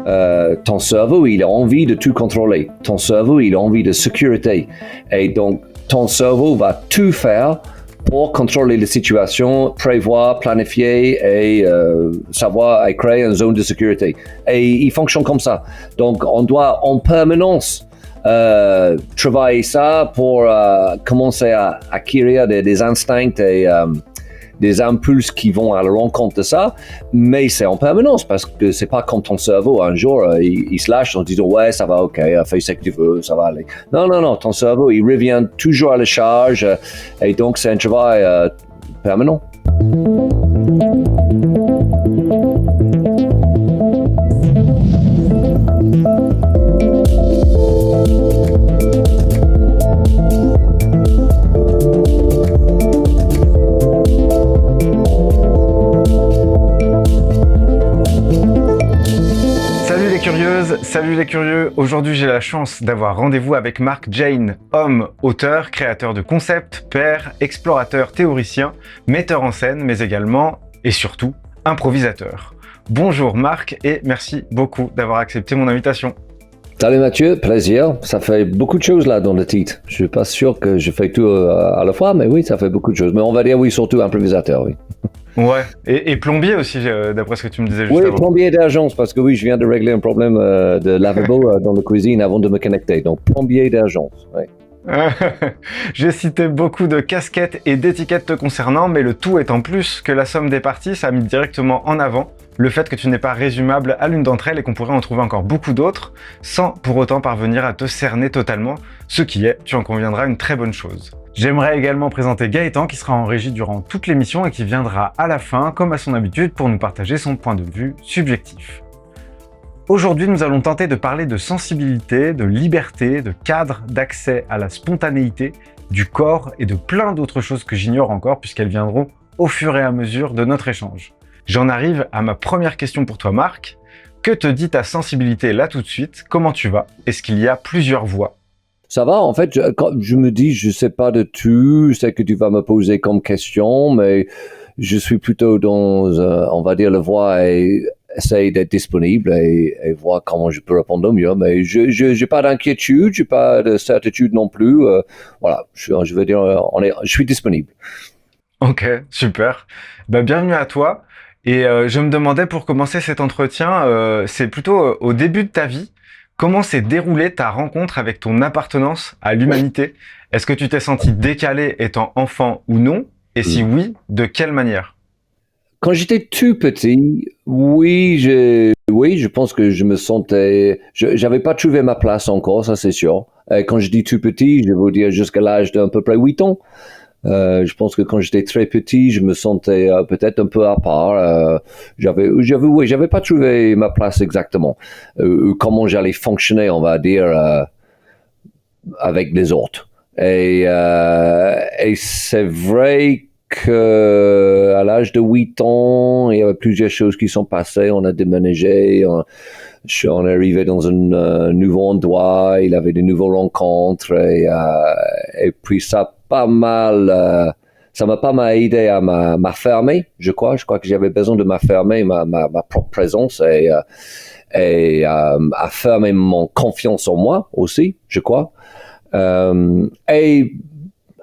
ton cerveau, il a envie de tout contrôler. Ton cerveau, il a envie de sécurité. Et donc, ton cerveau va tout faire pour contrôler la situation, prévoir, planifier et savoir et créer une zone de sécurité. Et il fonctionne comme ça. Donc, on doit en permanence travailler ça pour commencer à acquérir des instincts et des impulses qui vont à la rencontre de ça, mais c'est en permanence parce que c'est pas comme ton cerveau un jour il se lâche en disant ouais ça va ok fais ce que tu veux ça va aller. Non, ton cerveau il revient toujours à la charge et donc c'est un travail permanent. Salut les curieux, aujourd'hui j'ai la chance d'avoir rendez-vous avec Mark Jane, homme, auteur, créateur de concepts, père, explorateur, théoricien, metteur en scène, mais également, et surtout, improvisateur. Bonjour Mark et merci beaucoup d'avoir accepté mon invitation. Salut Mathieu, plaisir. Ça fait beaucoup de choses là dans le titre. Je suis pas sûr que je fais tout à la fois, mais oui, ça fait beaucoup de choses. Mais on va dire oui, surtout improvisateur, oui. Ouais, et plombier aussi, d'après ce que tu me disais juste oui, avant. Oui, plombier d'urgence, parce que oui, je viens de régler un problème de lavabo dans la cuisine avant de me connecter. Donc, plombier d'urgence, oui. J'ai cité beaucoup de casquettes et d'étiquettes te concernant, mais le tout étant plus que la somme des parties, ça a mis directement en avant le fait que tu n'es pas résumable à l'une d'entre elles et qu'on pourrait en trouver encore beaucoup d'autres, sans pour autant parvenir à te cerner totalement, ce qui est, tu en conviendras, une très bonne chose. J'aimerais également présenter Gaëtan qui sera en régie durant toute l'émission et qui viendra à la fin, comme à son habitude, pour nous partager son point de vue subjectif. Aujourd'hui, nous allons tenter de parler de sensibilité, de liberté, de cadre, d'accès à la spontanéité, du corps et de plein d'autres choses que j'ignore encore puisqu'elles viendront au fur et à mesure de notre échange. J'en arrive à ma première question pour toi, Marc. Que te dit ta sensibilité là tout de suite? Comment tu vas? Est-ce qu'il y a plusieurs voix? Ça va, en fait, quand je me dis, je sais pas de tout, je sais que tu vas me poser comme question, mais je suis plutôt dans, on va dire, la voie et essayer d'être disponible et voir comment je peux répondre au mieux. Mais je n'ai pas d'inquiétude, j'ai pas de certitude non plus. Voilà, je veux dire, je suis disponible. Ok, super. Bienvenue à toi. Et je me demandais pour commencer cet entretien, c'est plutôt au début de ta vie, comment s'est déroulée ta rencontre avec ton appartenance à l'humanité? Est-ce que tu t'es senti décalé étant enfant ou non? Et si oui, de quelle manière? Quand j'étais tout petit, oui, je pense que je me sentais, j'avais pas trouvé ma place encore, ça c'est sûr. Et quand je dis tout petit, je veux dire jusqu'à l'âge d'à peu près 8 ans. Je pense que quand j'étais très petit, je me sentais peut-être un peu à part. J'avais pas trouvé ma place exactement. Comment j'allais fonctionner, on va dire, avec les autres. Et c'est vrai que à l'âge de 8 ans, il y avait plusieurs choses qui sont passées. On a déménagé, on est arrivé dans un nouveau endroit, il avait de nouvelles rencontres et puis ça m'a pas mal aidé à m'affirmer, je crois que j'avais besoin de m'affirmer ma propre présence et affirmer mon confiance en moi aussi, je crois. Et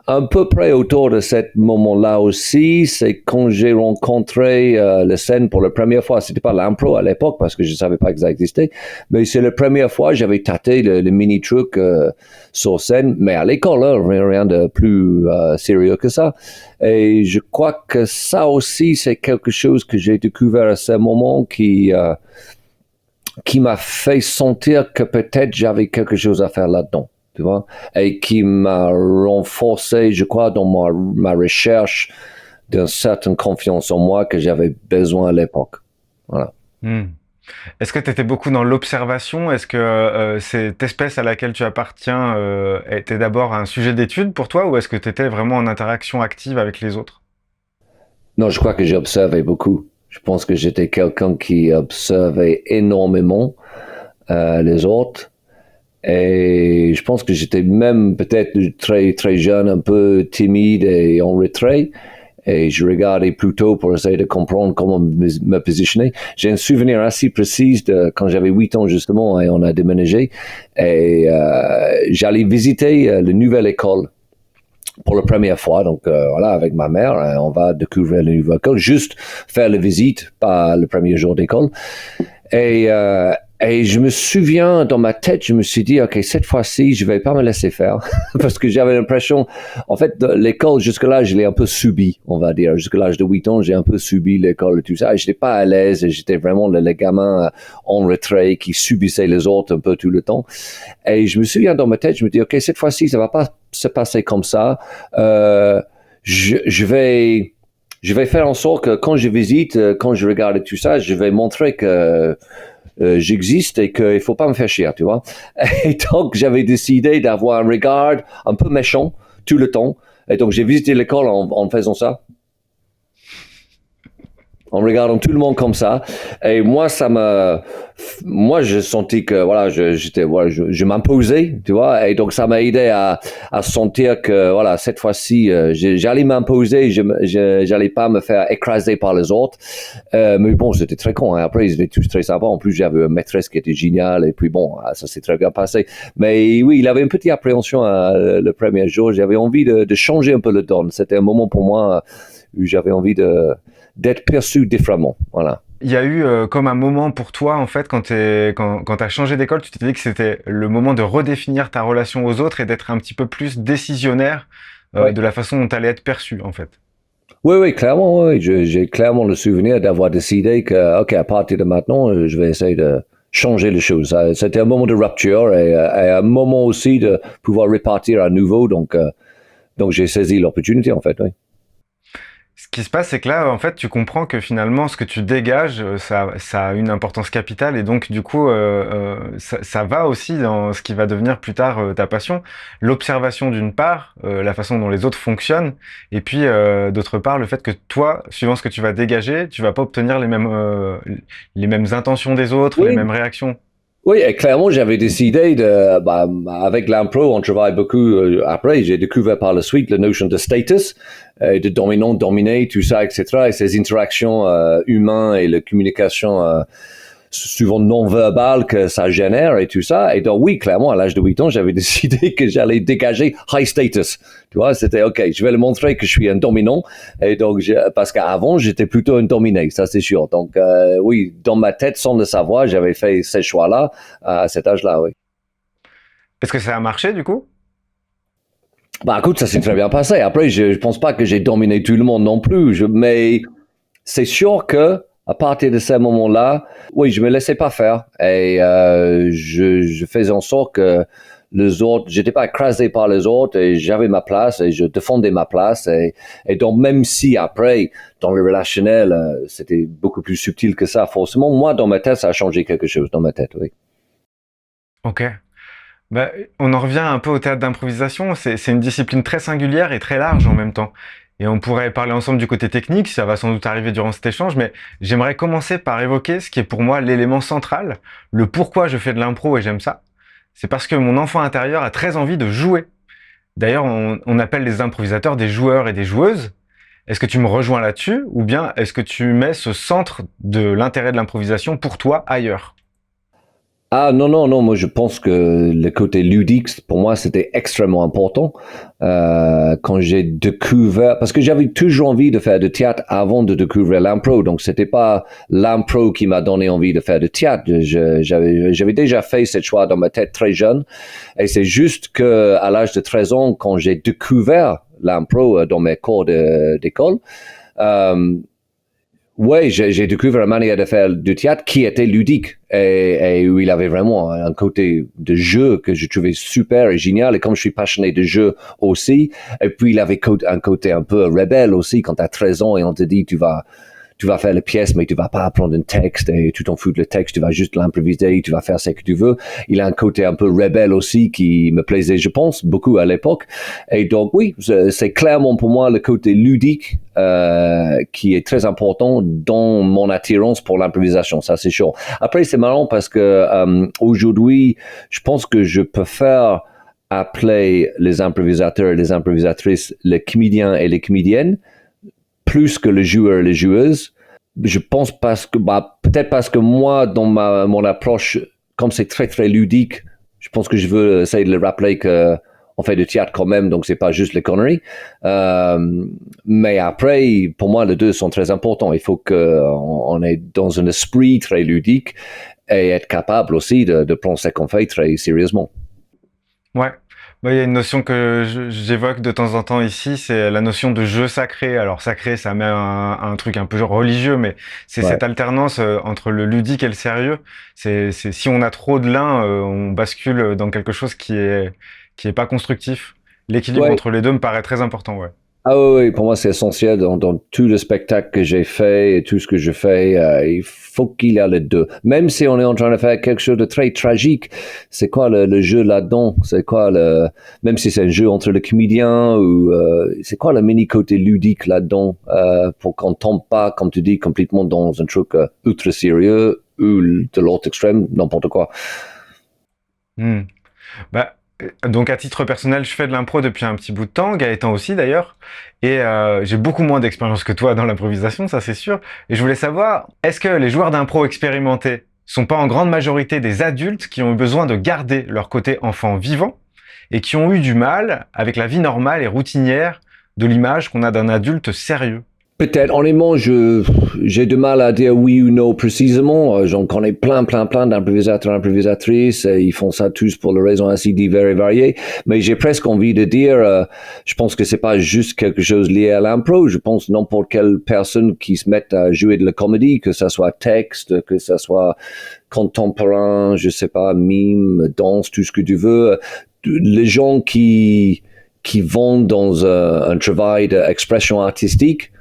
à peu près autour de ce moment-là aussi, c'est quand j'ai rencontré la scène pour la première fois. C'était pas l'impro à l'époque parce que je savais pas que ça existait, mais c'est la première fois que j'avais tâté le mini truc sur scène, mais à l'école, rien de plus sérieux que ça. Et je crois que ça aussi, c'est quelque chose que j'ai découvert à ce moment qui m'a fait sentir que peut-être j'avais quelque chose à faire là-dedans. Tu vois, et qui m'a renforcé, je crois, dans ma recherche d'une certaine confiance en moi que j'avais besoin à l'époque. Voilà. Est-ce que tu étais beaucoup dans l'observation? Est-ce que cette espèce à laquelle tu appartiens était d'abord un sujet d'étude pour toi ou est-ce que tu étais vraiment en interaction active avec les autres? Non, je crois que j'observais beaucoup. Je pense que j'étais quelqu'un qui observait énormément les autres. Et je pense que j'étais même peut-être très, très jeune, un peu timide et en retrait. et je regardais plutôt pour essayer de comprendre comment me positionner. J'ai un souvenir assez précis de quand j'avais 8 ans justement et on a déménagé et j'allais visiter la nouvelle école pour la première fois. Donc voilà, avec ma mère, on va découvrir la nouvelle école, juste faire la visite, pas le premier jour d'école. Et je me souviens, dans ma tête, je me suis dit, OK, cette fois-ci, je vais pas me laisser faire. Parce que j'avais l'impression, en fait, l'école, jusque-là, je l'ai un peu subi, on va dire. Jusqu'à l'âge de 8 ans, j'ai un peu subi l'école et tout ça. Et j'étais pas à l'aise. J'étais vraiment le gamin en retrait qui subissait les autres un peu tout le temps. Et je me souviens, dans ma tête, je me dis, OK, cette fois-ci, ça va pas se passer comme ça. Je vais faire en sorte que quand je visite, quand je regarde tout ça, je vais montrer que j'existe et qu'il ne faut pas me faire chier, tu vois. Et donc, j'avais décidé d'avoir un regard un peu méchant tout le temps. Et donc, j'ai visité l'école en faisant ça. En regardant tout le monde comme ça. Et moi, moi, je sentais que, voilà, je m'imposais, tu vois. Et donc, ça m'a aidé à sentir que, voilà, cette fois-ci, j'allais m'imposer, j'allais pas me faire écraser par les autres. Mais bon, c'était très con, hein. Après, ils étaient tous très sympas. En plus, j'avais une maîtresse qui était géniale. Et puis bon, ça s'est très bien passé. Mais oui, il avait une petite appréhension le premier jour. J'avais envie de changer un peu le don. C'était un moment pour moi où j'avais envie d'être perçu différemment, voilà. Il y a eu comme un moment pour toi, en fait, quand t'as changé d'école, tu t'es dit que c'était le moment de redéfinir ta relation aux autres et d'être un petit peu plus décisionnaire Ouais. de la façon dont t'allais être perçu, en fait. Oui, clairement, oui. J'ai clairement le souvenir d'avoir décidé que, OK, à partir de maintenant, je vais essayer de changer les choses. C'était un moment de rupture et un moment aussi de pouvoir repartir à nouveau. Donc j'ai saisi l'opportunité, en fait, oui. Ce qui se passe, c'est que là, en fait, tu comprends que finalement, ce que tu dégages, ça a une importance capitale et donc, du coup, ça va aussi dans ce qui va devenir plus tard ta passion. L'observation d'une part, la façon dont les autres fonctionnent, et puis d'autre part, le fait que toi, suivant ce que tu vas dégager, tu vas pas obtenir les mêmes intentions des autres, les Oui, mêmes réactions. oui, et clairement, j'avais décidé avec l'impro, on travaille beaucoup. Après, j'ai découvert par la suite la notion de status, de dominant, dominé, tout ça, etc. Et ces interactions humaines et la communication souvent non verbale que ça génère et tout ça. Et donc, oui, clairement, à l'âge de 8 ans, j'avais décidé que j'allais dégager high status. Tu vois, c'était OK, je vais le montrer que je suis un dominant. Et donc, parce qu'avant, j'étais plutôt un dominé, ça c'est sûr. Donc, oui, dans ma tête, sans le savoir, j'avais fait ces choix-là à cet âge-là, oui. Est-ce que ça a marché, du coup? Bah, écoute, ça s'est très bien passé. Après, je pense pas que j'ai dominé tout le monde non plus. Mais c'est sûr que à partir de ce moment-là, oui, je me laissais pas faire et je faisais en sorte que les autres, j'étais pas écrasé par les autres et j'avais ma place et je défendais ma place et donc même si après dans le relationnel c'était beaucoup plus subtil que ça, forcément, moi dans ma tête ça a changé quelque chose dans ma tête, oui. Ok. Bah, on en revient un peu au théâtre d'improvisation. C'est une discipline très singulière et très large en même temps. Et on pourrait parler ensemble du côté technique, ça va sans doute arriver durant cet échange, mais j'aimerais commencer par évoquer ce qui est pour moi l'élément central, le pourquoi je fais de l'impro et j'aime ça. C'est parce que mon enfant intérieur a très envie de jouer. D'ailleurs, on appelle les improvisateurs des joueurs et des joueuses. Est-ce que tu me rejoins là-dessus, ou bien est-ce que tu mets ce centre de l'intérêt de l'improvisation pour toi ailleurs? Ah non, moi je pense que le côté ludique, pour moi, c'était extrêmement important. Quand j'ai découvert, parce que j'avais toujours envie de faire du théâtre avant de découvrir l'impro, donc c'était pas l'impro qui m'a donné envie de faire du théâtre. J'avais déjà fait ce choix dans ma tête très jeune, et c'est juste que à l'âge de 13 ans, quand j'ai découvert l'impro dans mes cours d'école, euh, ouais, j'ai découvert une manière de faire du théâtre qui était ludique et où il avait vraiment un côté de jeu que je trouvais super et génial. Et comme je suis passionné de jeu aussi, et puis il avait un côté un peu rebelle aussi quand tu as 13 ans et on te dit tu vas faire la pièce, mais tu vas pas apprendre un texte et tu t'en fous de le texte, tu vas juste l'improviser, tu vas faire ce que tu veux. Il a un côté un peu rebelle aussi qui me plaisait, je pense, beaucoup à l'époque. Et donc, oui, c'est clairement pour moi le côté ludique qui est très important dans mon attirance pour l'improvisation, ça c'est sûr. Après, c'est marrant parce que aujourd'hui, je pense que je peux faire appeler les improvisateurs et les improvisatrices les comédiens et les comédiennes plus que le joueur et les joueuses. Je pense peut-être parce que moi, dans mon approche, comme c'est très, très ludique, je pense que je veux essayer de le rappeler que on fait du théâtre quand même, donc c'est pas juste les conneries. Mais après, pour moi, les deux sont très importants. Il faut qu'on est dans un esprit très ludique et être capable aussi de prendre ce qu'on fait très sérieusement. Ouais. Bah, il y a une notion que j'évoque de temps en temps ici, c'est la notion de jeu sacré. Alors sacré, ça met un truc un peu genre religieux, mais c'est Ouais. cette alternance entre le ludique et le sérieux. Si on a trop de l'un, on bascule dans quelque chose qui est pas constructif. L'équilibre Ouais. entre les deux me paraît très important, ouais. Ah oui, oui, pour moi c'est essentiel dans tout le spectacle que j'ai fait et tout ce que je fais, il faut qu'il y ait les deux. Même si on est en train de faire quelque chose de très tragique, c'est quoi le jeu là-dedans? C'est quoi même si c'est un jeu entre le comédien ou c'est quoi le mini côté ludique là-dedans pour qu'on tombe pas, comme tu dis, complètement dans un truc ultra sérieux ou de l'autre extrême, n'importe quoi. Hmm. Bah, donc à titre personnel, je fais de l'impro depuis un petit bout de temps, Gaëtan aussi d'ailleurs, et j'ai beaucoup moins d'expérience que toi dans l'improvisation, ça c'est sûr. Et je voulais savoir, est-ce que les joueurs d'impro expérimentés sont pas en grande majorité des adultes qui ont eu besoin de garder leur côté enfant vivant et qui ont eu du mal avec la vie normale et routinière de l'image qu'on a d'un adulte sérieux? Peut-être, honnêtement, j'ai du mal à dire oui ou non précisément. J'en connais plein d'improvisateurs, improvisatrices. Ils font ça tous pour des raisons assez diverses et variées. Mais j'ai presque envie de dire, je pense que c'est pas juste quelque chose lié à l'impro. Je pense n'importe quelle personne qui se met à jouer de la comédie, que ça soit texte, que ça soit contemporain, je sais pas, mime, danse, tout ce que tu veux. Les gens qui vont dans un travail d'expression artistique,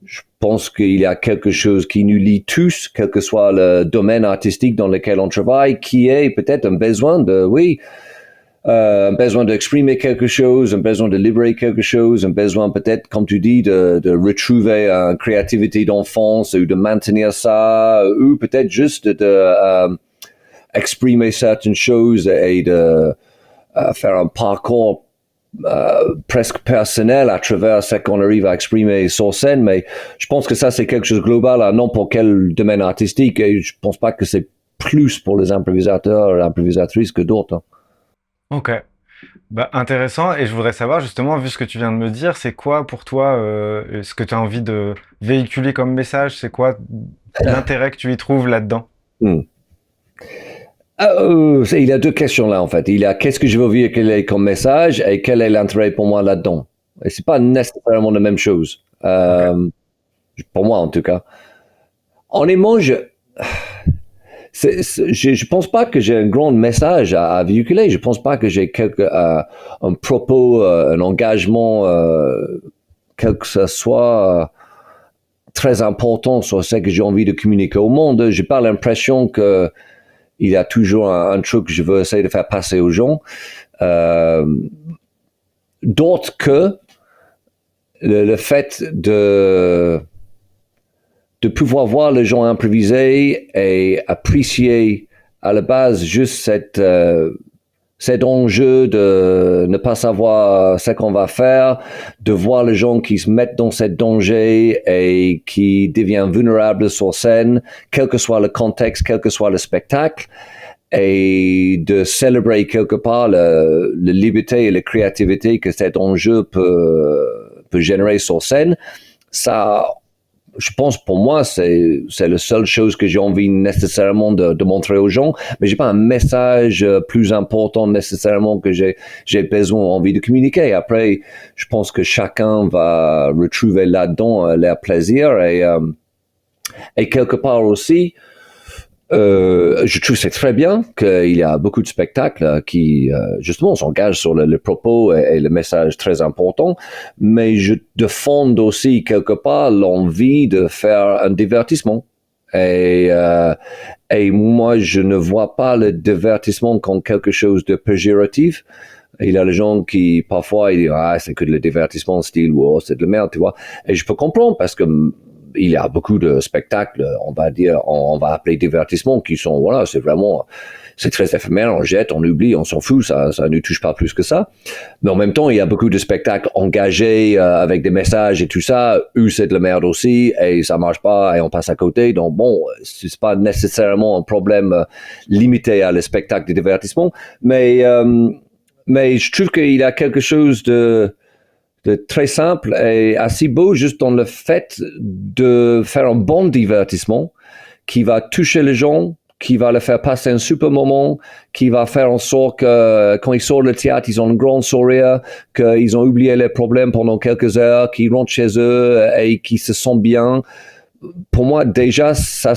je pense qu'il y a quelque chose qui nous lie tous, quel que soit le domaine artistique dans lequel on travaille, qui est peut-être un besoin un besoin d'exprimer quelque chose, un besoin de libérer quelque chose, un besoin peut-être, comme tu dis, de retrouver une créativité d'enfance ou de maintenir ça, ou peut-être juste de exprimer certaines choses et de faire un parcours presque personnel à travers ce qu'on arrive à exprimer sur scène, mais je pense que ça c'est quelque chose de global à n'importe quel domaine artistique et je pense pas que c'est plus pour les improvisateurs et improvisatrices que d'autres. Hein. Ok. Bah, intéressant, et je voudrais savoir justement, vu ce que tu viens de me dire, c'est quoi pour toi ce que tu as envie de véhiculer comme message? C'est quoi l'intérêt que tu y trouves là-dedans? Hmm. Il y a deux questions là en fait. Il y a qu'est-ce que je veux véhiculer comme message et quel est l'intérêt pour moi là-dedans. Et c'est pas nécessairement la même chose. Ok. Pour moi en tout cas. Honnêtement, je pense pas que j'ai un grand message à véhiculer. Je pense pas que j'ai un propos, un engagement, quel que ce soit, très important sur ce que j'ai envie de communiquer au monde. J'ai pas l'impression que il y a toujours un truc que je veux essayer de faire passer aux gens. Euh, D'autre que le fait de pouvoir voir les gens improviser et apprécier à la base juste cet enjeu de ne pas savoir ce qu'on va faire, de voir les gens qui se mettent dans cet danger et qui deviennent vulnérables sur scène, quel que soit le contexte, quel que soit le spectacle, et de célébrer quelque part la liberté et la créativité que cet enjeu peut générer sur scène. Ça, je pense pour moi, c'est la seule chose que j'ai envie nécessairement de montrer aux gens, mais j'ai pas un message plus important nécessairement que j'ai besoin, envie de communiquer. Après, je pense que chacun va retrouver là-dedans leur plaisir et quelque part aussi, je trouve que c'est très bien qu'il y a beaucoup de spectacles qui, justement, s'engagent sur le propos et le message très important, mais je défends aussi quelque part l'envie de faire un divertissement. Et moi, je ne vois pas le divertissement comme quelque chose de péjoratif. Il y a les gens qui, parfois, ils disent, ah, c'est que le divertissement style, wow, c'est de la merde, tu vois. Et je peux comprendre parce que il y a beaucoup de spectacles, on va dire, on va appeler divertissement, qui sont, voilà, c'est très éphémère, on jette, on oublie, on s'en fout, ça ne touche pas plus que ça. Mais en même temps, il y a beaucoup de spectacles engagés avec des messages et tout ça, où c'est de la merde aussi, et ça marche pas, et on passe à côté. Donc bon, c'est pas nécessairement un problème limité à les spectacles de divertissement, mais je trouve qu'il y a quelque chose de très simple et assez beau juste dans le fait de faire un bon divertissement qui va toucher les gens, qui va leur faire passer un super moment, qui va faire en sorte que quand ils sortent le théâtre, ils ont un grand sourire, qu'ils ont oublié les problèmes pendant quelques heures, qu'ils rentrent chez eux et qu'ils se sentent bien. Pour moi, déjà, ça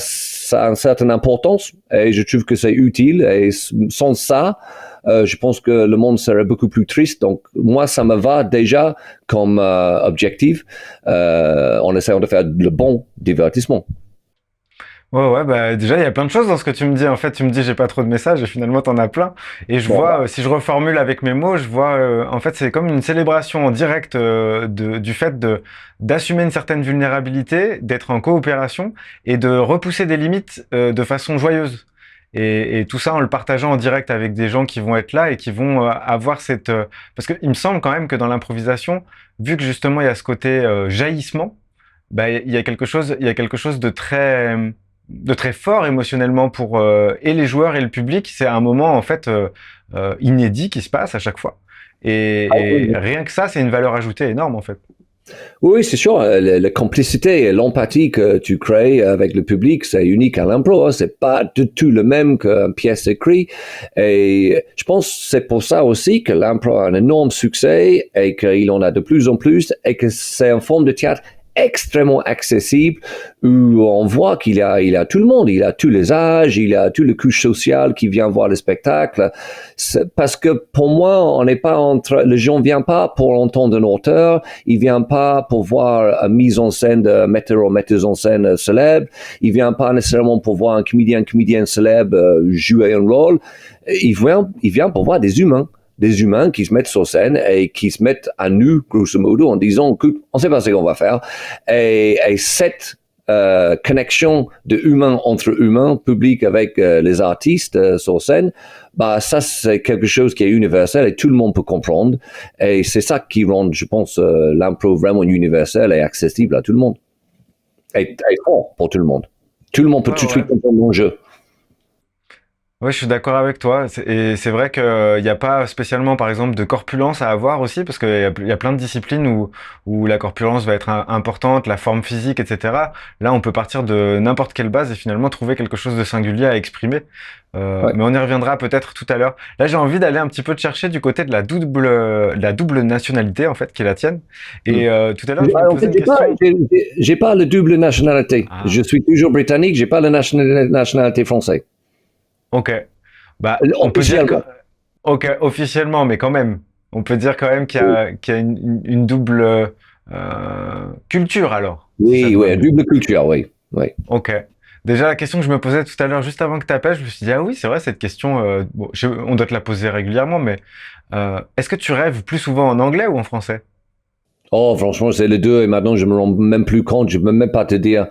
a une certaine importance et je trouve que c'est utile. Et sans ça, je pense que le monde serait beaucoup plus triste. Donc, moi, ça me va déjà comme objectif en essayant de faire le bon divertissement. Ouais, bah déjà, il y a plein de choses dans ce que tu me dis. En fait, tu me dis, j'ai pas trop de messages, et finalement, t'en as plein. Et je Bon, vois, si je reformule avec mes mots, je vois, en fait, c'est comme une célébration en direct du fait d'assumer une certaine vulnérabilité, d'être en coopération et de repousser des limites de façon joyeuse. Et tout ça en le partageant en direct avec des gens qui vont être là et qui vont avoir cette... parce que il me semble quand même que dans l'improvisation, vu que justement il y a ce côté jaillissement, bah, il y a quelque chose de très fort émotionnellement pour et les joueurs et le public. C'est un moment en fait inédit qui se passe à chaque fois. Et rien que ça, c'est une valeur ajoutée énorme en fait. oui, c'est sûr. La complicité et l'empathie que tu crées avec le public, c'est unique à l'impro. Hein. C'est pas du tout le même qu'une pièce écrite. Et je pense que c'est pour ça aussi que l'impro a un énorme succès et qu'il en a de plus en plus et que c'est une forme de théâtre extrêmement accessible où on voit il a tout le monde, il a tous les âges, il a toutes les couches sociales qui viennent voir le spectacle. Parce que pour moi, on n'est pas les gens viennent pas pour entendre un auteur, ils viennent pas pour voir une mise en scène de metteur ou metteuse en scène célèbre, ils viennent pas nécessairement pour voir un comédienne célèbre jouer un rôle, ils viennent pour voir des humains qui se mettent sur scène et qui se mettent à nu, grosso modo, en disant, écoute, on sait pas ce qu'on va faire. Et cette connexion de humain entre humains, public avec les artistes sur scène, bah ça c'est quelque chose qui est universel et tout le monde peut comprendre. Et c'est ça qui rend, je pense, l'impro vraiment universel et accessible à tout le monde. Et fort pour tout le monde. Tout le monde peut tout de suite comprendre le jeu. Ouais, je suis d'accord avec toi. Et c'est vrai qu'il n'y a pas spécialement, par exemple, de corpulence à avoir aussi, parce qu'il y a plein de disciplines où la corpulence va être importante, la forme physique, etc. Là, on peut partir de n'importe quelle base et finalement trouver quelque chose de singulier à exprimer. Ouais. Mais on y reviendra peut-être tout à l'heure. Là, j'ai envie d'aller un petit peu te chercher du côté de la double nationalité, en fait, qui est la tienne. Et tout à l'heure, je me En posais fait, une question. j'ai pas le double nationalité. Ah, Je suis toujours britannique, j'ai pas la nationalité française. ok. Bah, on peut dire que, Officiellement. ok, officiellement, mais quand même, on peut dire quand même qu'il y a une double culture alors, si ça Oui, te va oui, bien. double culture, oui. Oui. Ok. Déjà, la question que je me posais tout à l'heure, juste avant que tu appelles, je me suis dit, ah oui, c'est vrai, cette question, bon, on doit te la poser régulièrement, mais est-ce que tu rêves plus souvent en anglais ou en français? Oh, franchement, c'est les deux, et maintenant, je me rends même plus compte, je peux même pas te dire.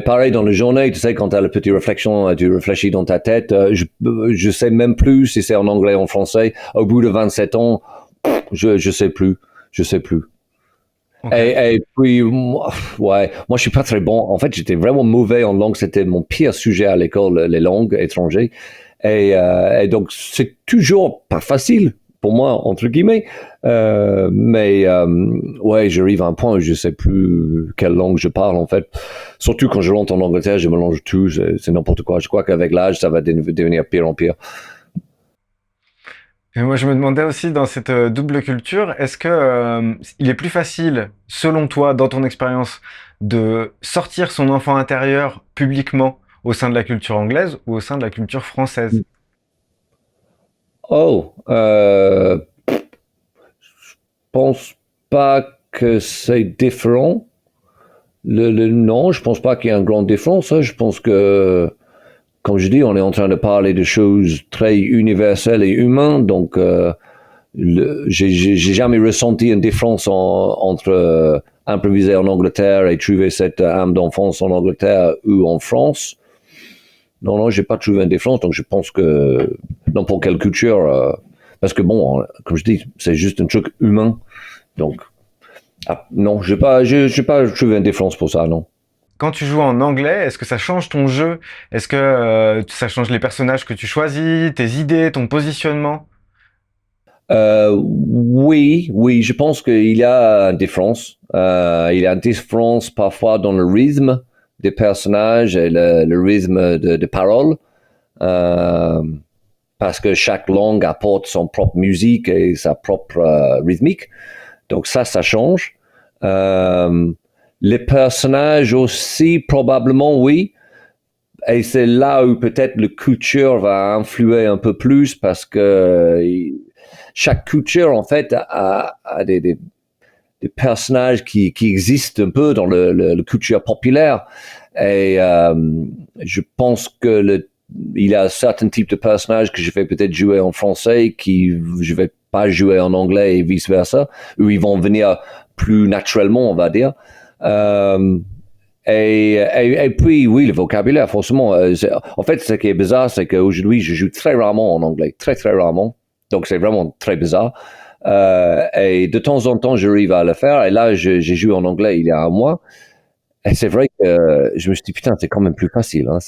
Pareil, dans la journée, tu sais, quand tu as la petite réflexion, tu réfléchis dans ta tête, je sais même plus si c'est en anglais ou en français. Au bout de 27 ans, je sais plus. Je sais plus. Ok. Et puis, ouais, moi, je suis pas très bon. En fait, j'étais vraiment mauvais en langue. C'était mon pire sujet à l'école, les langues étrangères. Et donc, c'est toujours pas facile pour moi, entre guillemets. Mais ouais, j'arrive à un point où je sais plus quelle langue je parle, en fait. Surtout quand je rentre en Angleterre, je mélange tout. C'est n'importe quoi. Je crois qu'avec l'âge, ça va devenir pire en pire. Et moi, je me demandais aussi dans cette double culture, est-ce que il est plus facile, selon toi, dans ton expérience, de sortir son enfant intérieur publiquement au sein de la culture anglaise ou au sein de la culture française? Oh, pense pas que c'est différent. Non, je pense pas qu'il y ait une grande différence. Hein. Je pense que, comme je dis, on est en train de parler de choses très universelles et humaines. Donc, j'ai jamais ressenti une différence entre improviser en Angleterre et trouver cette âme d'enfance en Angleterre ou en France. Non, j'ai pas trouvé une différence. Donc, je pense que n'importe quelle culture, parce que bon, comme je dis, c'est juste un truc humain. Donc, non, j'ai pas trouvé une différence pour ça, non. Quand tu joues en anglais, est-ce que ça change ton jeu? Est-ce que ça change les personnages que tu choisis, tes idées, ton positionnement? Oui, je pense qu'il y a une différence. Il y a une différence parfois dans le rythme des personnages et le rythme de parole. Parce que chaque langue apporte son propre musique et sa propre rythmique. Donc ça change. Les personnages aussi, probablement, oui. Et c'est là où peut-être la culture va influer un peu plus parce que chaque culture, en fait, a des personnages qui existent un peu dans le culture populaire. Et je pense que il y a certains types de personnages que je vais peut-être jouer en français qui je vais pas jouer en anglais et vice versa, où ils vont venir plus naturellement, on va dire. Et puis, oui, le vocabulaire, forcément. En fait, ce qui est bizarre, c'est qu'aujourd'hui, je joue très rarement en anglais, très, très rarement. Donc, c'est vraiment très bizarre. Et de temps en temps, j'arrive à le faire. Et là, j'ai joué en anglais il y a un mois. Et c'est vrai que je me suis dit, putain, c'est quand même plus facile. Hein.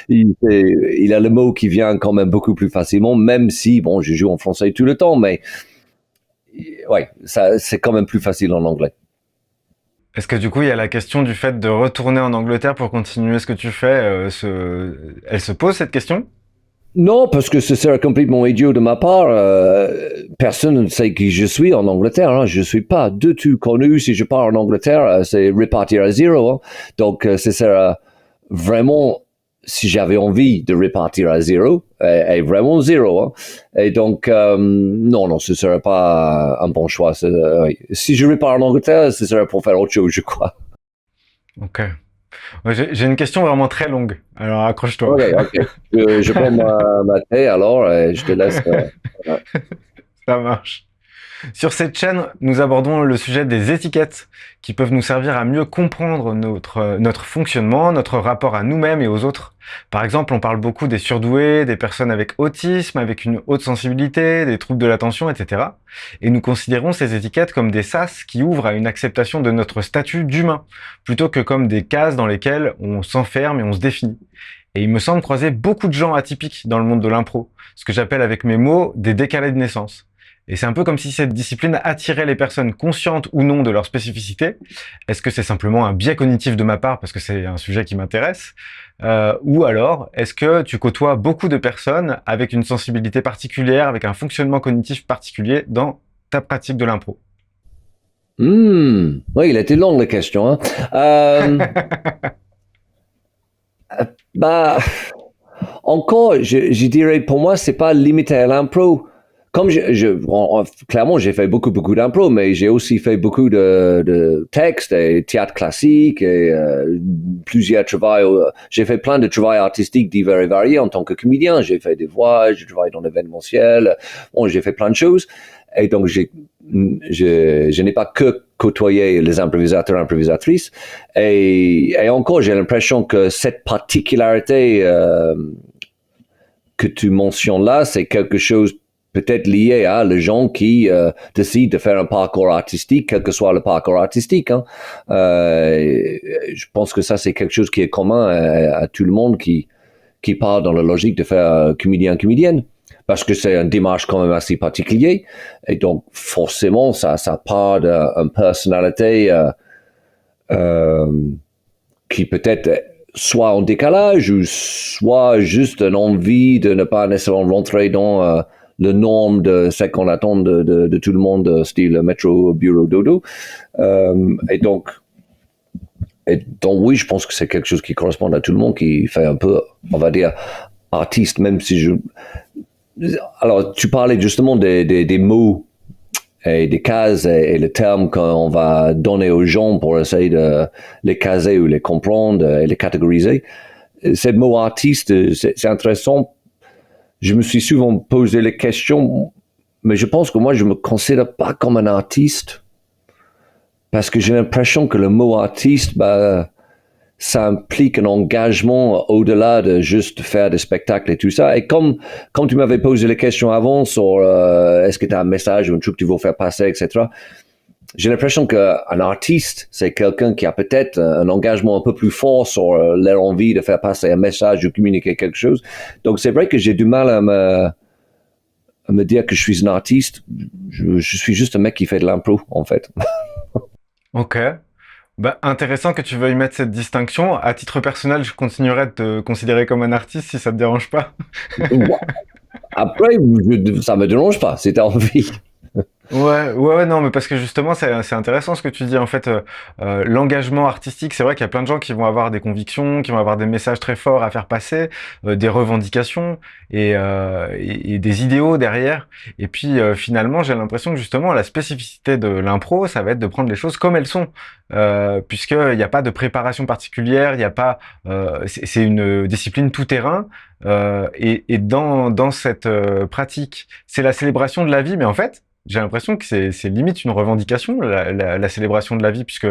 Il a le mot qui vient quand même beaucoup plus facilement, même si, bon, je joue en français tout le temps, mais ouais, c'est quand même plus facile en anglais. Est-ce que du coup, il y a la question du fait de retourner en Angleterre pour continuer ce que tu fais, elle se pose cette question? Non, parce que ce serait complètement idiot de ma part. Personne ne sait qui je suis en Angleterre. Hein. Je ne suis pas du tout connu. Si je pars en Angleterre, c'est repartir à zéro. Hein. Donc, ce serait vraiment, si j'avais envie de repartir à zéro, et vraiment zéro. Hein. Et donc, non, ce ne serait pas un bon choix. Oui. Si je repars en Angleterre, ce serait pour faire autre chose, je crois. Ok. Ouais, j'ai une question vraiment très longue, alors accroche-toi. Ok. Je prends ma thé alors et je te laisse. Ouais. Ça marche. Sur cette chaîne, nous abordons le sujet des étiquettes qui peuvent nous servir à mieux comprendre notre fonctionnement, notre rapport à nous-mêmes et aux autres. Par exemple, on parle beaucoup des surdoués, des personnes avec autisme, avec une haute sensibilité, des troubles de l'attention, etc. Et nous considérons ces étiquettes comme des sas qui ouvrent à une acceptation de notre statut d'humain, plutôt que comme des cases dans lesquelles on s'enferme et on se définit. Et il me semble croiser beaucoup de gens atypiques dans le monde de l'impro, ce que j'appelle avec mes mots des décalés de naissance. Et c'est un peu comme si cette discipline attirait les personnes conscientes ou non de leur spécificité. Est-ce que c'est simplement un biais cognitif de ma part parce que c'est un sujet qui m'intéresse ou alors, est-ce que tu côtoies beaucoup de personnes avec une sensibilité particulière, avec un fonctionnement cognitif particulier dans ta pratique de l'impro? Oui, il a été long la question. Hein. Bah, encore, je dirais pour moi, c'est pas limité à l'impro. Comme clairement, j'ai fait beaucoup d'impro, mais j'ai aussi fait beaucoup de textes et théâtre classique et plusieurs travails. J'ai fait plein de travaux artistiques divers et variés en tant que comédien. J'ai fait des voix, j'ai travaillé dans l'événementiel. Bon, j'ai fait plein de choses. Et donc, je n'ai pas que côtoyé les improvisateurs, improvisatrices. Et encore, j'ai l'impression que cette particularité que tu mentionnes là, c'est quelque chose peut-être lié à les gens qui décident de faire un parcours artistique, quel que soit le parcours artistique. Hein. Je pense que ça, c'est quelque chose qui est commun à tout le monde qui part dans la logique de faire comédienne. Parce que c'est une démarche quand même assez particulière. Et donc, forcément, ça part d'une personnalité qui peut-être soit en décalage ou soit juste une envie de ne pas nécessairement rentrer dans le norme de ce qu'on attend de tout le monde, style métro, bureau, dodo. Et donc, oui, je pense que c'est quelque chose qui correspond à tout le monde, qui fait un peu, on va dire, artiste, même si Alors, tu parlais justement des mots et des cases et les termes qu'on va donner aux gens pour essayer de les caser ou les comprendre et les catégoriser. Ce mot artiste, c'est intéressant. Je me suis souvent posé les questions, mais je pense que moi, je me considère pas comme un artiste parce que j'ai l'impression que le mot artiste, ça implique un engagement au-delà de juste faire des spectacles et tout ça. Et comme quand tu m'avais posé les questions avant sur est-ce que tu as un message ou un truc que tu veux faire passer, etc., j'ai l'impression qu'un artiste, c'est quelqu'un qui a peut-être un engagement un peu plus fort sur leur envie de faire passer un message, de communiquer quelque chose. Donc c'est vrai que j'ai du mal à me dire que je suis un artiste. Je suis juste un mec qui fait de l'impro, en fait. Ok. Bah, intéressant que tu veuilles mettre cette distinction. À titre personnel, je continuerai de te considérer comme un artiste si ça te dérange pas. Après, ça me dérange pas, si t'as envie. Ouais, non, mais parce que justement, c'est intéressant ce que tu dis. En fait, l'engagement artistique, c'est vrai qu'il y a plein de gens qui vont avoir des convictions, qui vont avoir des messages très forts à faire passer, des revendications et des idéaux derrière. Et puis, finalement, j'ai l'impression que justement, la spécificité de l'impro, ça va être de prendre les choses comme elles sont, puisqu'il n'y a pas de préparation particulière, il n'y a pas, c'est une discipline tout terrain. Et dans cette pratique, c'est la célébration de la vie, mais en fait, j'ai l'impression que c'est limite une revendication, la célébration de la vie, puisque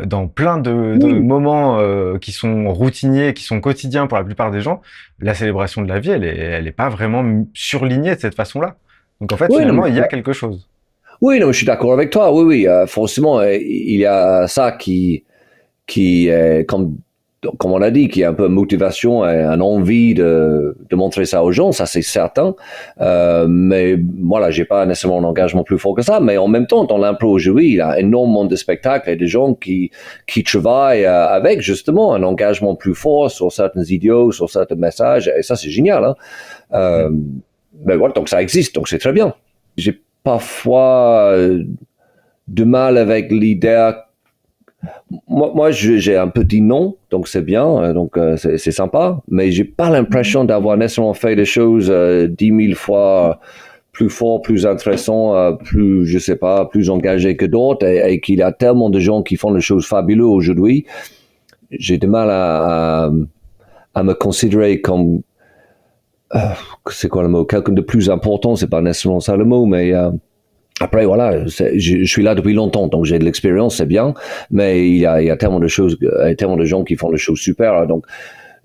dans plein de Oui, moments qui sont routiniers, qui sont quotidiens pour la plupart des gens, la célébration de la vie, elle est pas vraiment surlignée de cette façon-là. Donc en fait, oui, non, mais finalement, il y a quelque chose. oui, non, je suis d'accord avec toi. Oui, oui, forcément, il y a ça qui est, comme on a dit, qui a un peu motivation et une envie de montrer ça aux gens, ça c'est certain. Mais voilà, j'ai pas nécessairement un engagement plus fort que ça. Mais en même temps, dans l'impro aujourd'hui, il y a énormément de spectacles et de gens qui travaillent avec justement un engagement plus fort sur certains idiots, sur certains messages. Et ça, c'est génial. Hein. Mm. Euh, mais voilà, donc ça existe, donc c'est très bien. J'ai parfois de mal avec l'idée. Moi j'ai un petit nom, donc c'est bien, donc c'est sympa, mais j'ai pas l'impression d'avoir nécessairement fait des choses 10 000 fois plus fort, plus intéressant, plus, je sais pas, plus engagé que d'autres, et qu'il y a tellement de gens qui font des choses fabuleuses aujourd'hui. J'ai du mal à me considérer comme, c'est quoi le mot, quelqu'un de plus important, c'est pas nécessairement ça le mot, mais après, voilà, je suis là depuis longtemps, donc j'ai de l'expérience, c'est bien, mais il y a tellement de choses, tellement de gens qui font des choses super, donc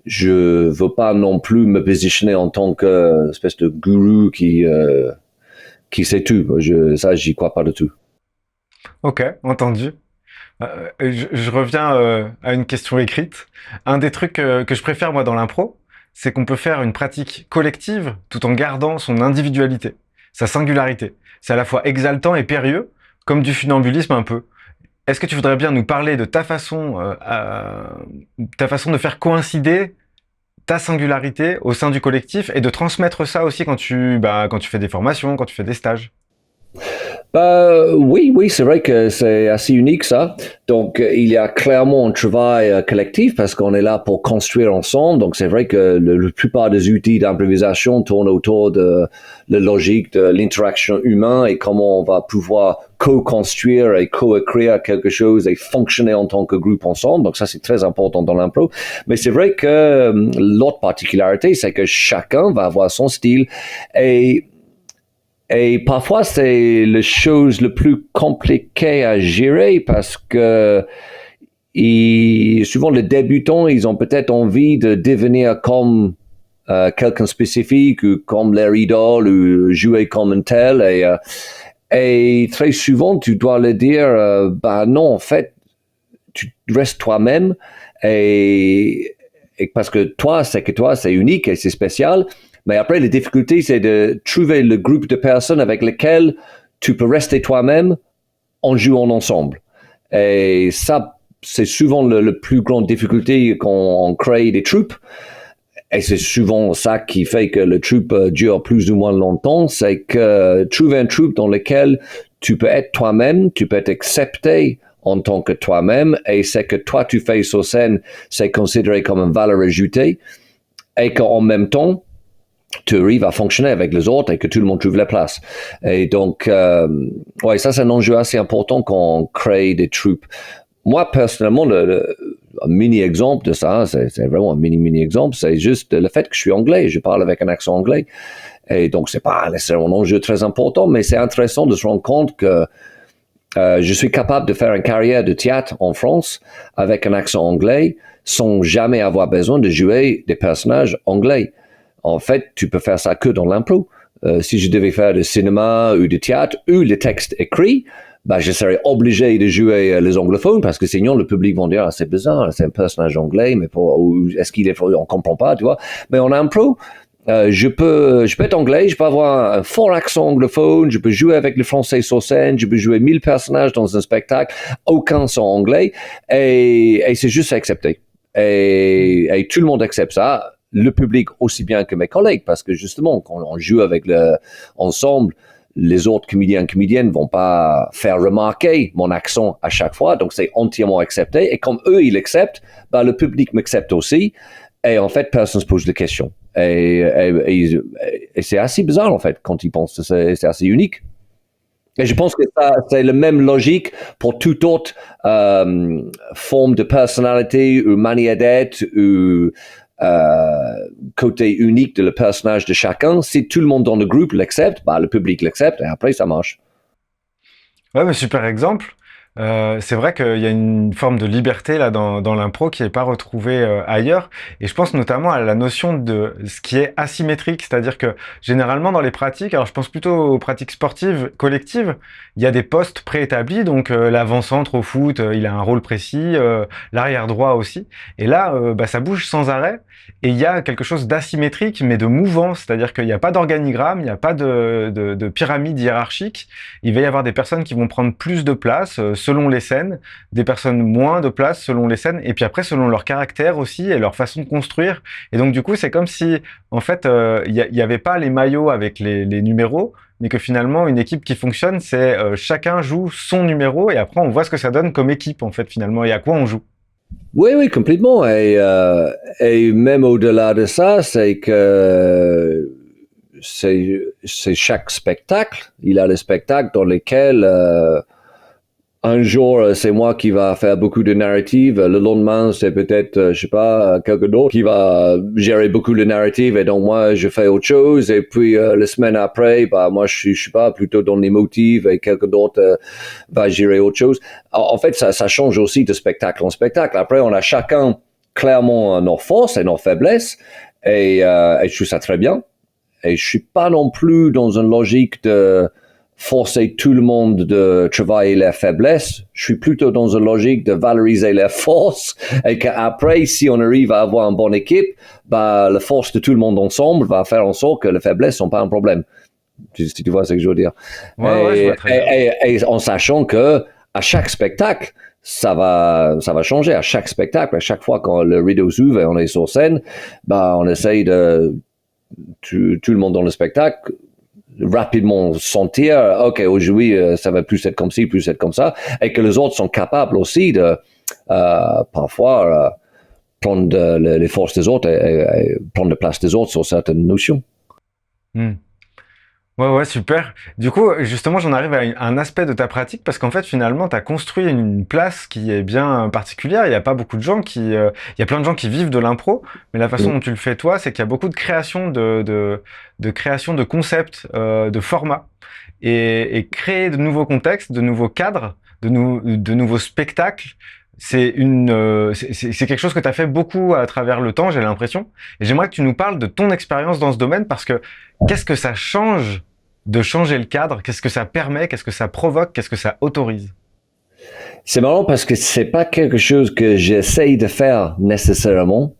je veux pas non plus me positionner en tant qu'espèce de gourou qui sait tout. Ça, j'y crois pas du tout. Ok, entendu. Je reviens à une question écrite. Un des trucs que je préfère moi dans l'impro, c'est qu'on peut faire une pratique collective tout en gardant son individualité, sa singularité. C'est à la fois exaltant et périlleux, comme du funambulisme un peu. Est-ce que tu voudrais bien nous parler de ta façon de faire coïncider ta singularité au sein du collectif et de transmettre ça aussi quand tu fais des formations, quand tu fais des stages? Oui, oui, c'est vrai que c'est assez unique ça. Donc, il y a clairement un travail collectif parce qu'on est là pour construire ensemble. Donc, c'est vrai que la plupart des outils d'improvisation tournent autour de la logique de l'interaction humaine et comment on va pouvoir co-construire et co-écrire quelque chose et fonctionner en tant que groupe ensemble. Donc, ça, c'est très important dans l'impro. Mais c'est vrai que l'autre particularité, c'est que chacun va avoir son style et parfois, c'est la chose le plus compliquée à gérer parce que souvent les débutants, ils ont peut-être envie de devenir comme quelqu'un spécifique ou comme leur idole ou jouer comme un tel. Et très souvent, tu dois leur dire, bah non, en fait, tu restes toi-même et parce que toi, c'est unique et c'est spécial. Mais après, la difficulté, c'est de trouver le groupe de personnes avec lesquelles tu peux rester toi-même en jouant ensemble. Et ça, c'est souvent le plus grande difficulté quand on crée des troupes. Et c'est souvent ça qui fait que le troupe dure plus ou moins longtemps, c'est que trouver un troupe dans lequel tu peux être toi-même, tu peux être accepté en tant que toi-même, et c'est que toi tu fais sur scène, c'est considéré comme une valeur ajoutée, et qu'en même temps, tu arrives à fonctionner avec les autres et que tout le monde trouve la place. Et donc, ouais, ça c'est un enjeu assez important quand on crée des troupes. Moi, personnellement, un mini-exemple de ça, c'est vraiment un mini-exemple, c'est juste le fait que je suis anglais, je parle avec un accent anglais. Et donc, c'est pas nécessairement un enjeu très important, mais c'est intéressant de se rendre compte que Je suis capable de faire une carrière de théâtre en France avec un accent anglais sans jamais avoir besoin de jouer des personnages anglais. En fait, tu peux faire ça que dans l'impro. Si je devais faire du cinéma ou du théâtre ou les textes écrits, bah, je serais obligé de jouer les anglophones parce que sinon le public va dire c'est bizarre, c'est un personnage anglais, mais est-ce qu'il est, on comprend pas, tu vois. Mais en impro, je peux être anglais, je peux avoir un fort accent anglophone, je peux jouer avec le français sur scène, je peux jouer 1000 personnages dans un spectacle, aucun son anglais, et c'est juste accepté. Et tout le monde accepte ça. Le public aussi bien que mes collègues, parce que justement, quand on joue avec ensemble, les autres comédiennes vont pas faire remarquer mon accent à chaque fois, donc c'est entièrement accepté. Et comme eux, ils l'acceptent, bah, le public m'accepte aussi. Et en fait, personne se pose de questions. Et c'est assez bizarre, en fait, quand ils pensent. C'est assez unique. Et je pense que ça, c'est la même logique pour toute autre forme de personnalité ou manière d'être ou côté unique de le personnage de chacun. Si tout le monde dans le groupe l'accepte, bah, le public l'accepte et après ça marche. Ouais, mais super exemple. C'est vrai qu'il y a une forme de liberté là dans l'impro qui n'est pas retrouvée ailleurs. Et je pense notamment à la notion de ce qui est asymétrique, c'est-à-dire que généralement dans les pratiques, alors je pense plutôt aux pratiques sportives collectives, il y a des postes préétablis, donc l'avant-centre au foot, il a un rôle précis, l'arrière droit aussi. Et là, bah, ça bouge sans arrêt. Et il y a quelque chose d'asymétrique, mais de mouvant, c'est-à-dire qu'il n'y a pas d'organigramme, il n'y a pas de pyramide hiérarchique. Il va y avoir des personnes qui vont prendre plus de place selon les scènes, des personnes moins de place selon les scènes, et puis après selon leur caractère aussi et leur façon de construire. Et donc du coup, c'est comme si, en fait, il y avait pas les maillots avec les numéros, mais que finalement, une équipe qui fonctionne, c'est chacun joue son numéro, et après on voit ce que ça donne comme équipe, en fait, finalement, et à quoi on joue. Oui, complètement. Et même au-delà de ça, c'est que c'est chaque spectacle. Il a des spectacles dans lesquels un jour, c'est moi qui va faire beaucoup de narrative. Le lendemain, c'est peut-être, je sais pas, quelqu'un d'autre qui va gérer beaucoup de narrative. Et donc, moi, je fais autre chose. Et puis, la semaine après, bah, moi, je suis pas plutôt dans les motifs et quelqu'un d'autre va gérer autre chose. En fait, ça change aussi de spectacle en spectacle. Après, on a chacun clairement nos forces et nos faiblesses. Et je trouve ça très bien. Et je suis pas non plus dans une logique de forcer tout le monde de travailler leurs faiblesses. Je suis plutôt dans une logique de valoriser leurs forces et qu'après, si on arrive à avoir une bonne équipe, bah, la force de tout le monde ensemble va faire en sorte que les faiblesses sont pas un problème. Si tu vois ce que je veux dire. Ouais, je vois très bien. Et en sachant que à chaque spectacle, ça va changer. À chaque spectacle, à chaque fois quand le rideau s'ouvre et on est sur scène, bah, on essaye de tout le monde dans le spectacle rapidement sentir, ok, aujourd'hui, ça va plus être comme ci, plus être comme ça, et que les autres sont capables aussi de parfois prendre les forces des autres et prendre la place des autres sur certaines notions. Hmm. Ouais, super. Du coup, justement, j'en arrive à un aspect de ta pratique parce qu'en fait, finalement, tu as construit une place qui est bien particulière. Il n'y a pas beaucoup de gens il y a plein de gens qui vivent de l'impro, mais la façon dont tu le fais toi, c'est qu'il y a beaucoup de création de création de concepts, de formats et créer de nouveaux contextes, de nouveaux cadres, de nouveaux spectacles. C'est quelque chose que tu as fait beaucoup à travers le temps, j'ai l'impression. Et j'aimerais que tu nous parles de ton expérience dans ce domaine parce que qu'est-ce que ça change de changer le cadre? Qu'est-ce que ça permet? Qu'est-ce que ça provoque? Qu'est-ce que ça autorise? C'est marrant parce que c'est pas quelque chose que j'essaye de faire nécessairement.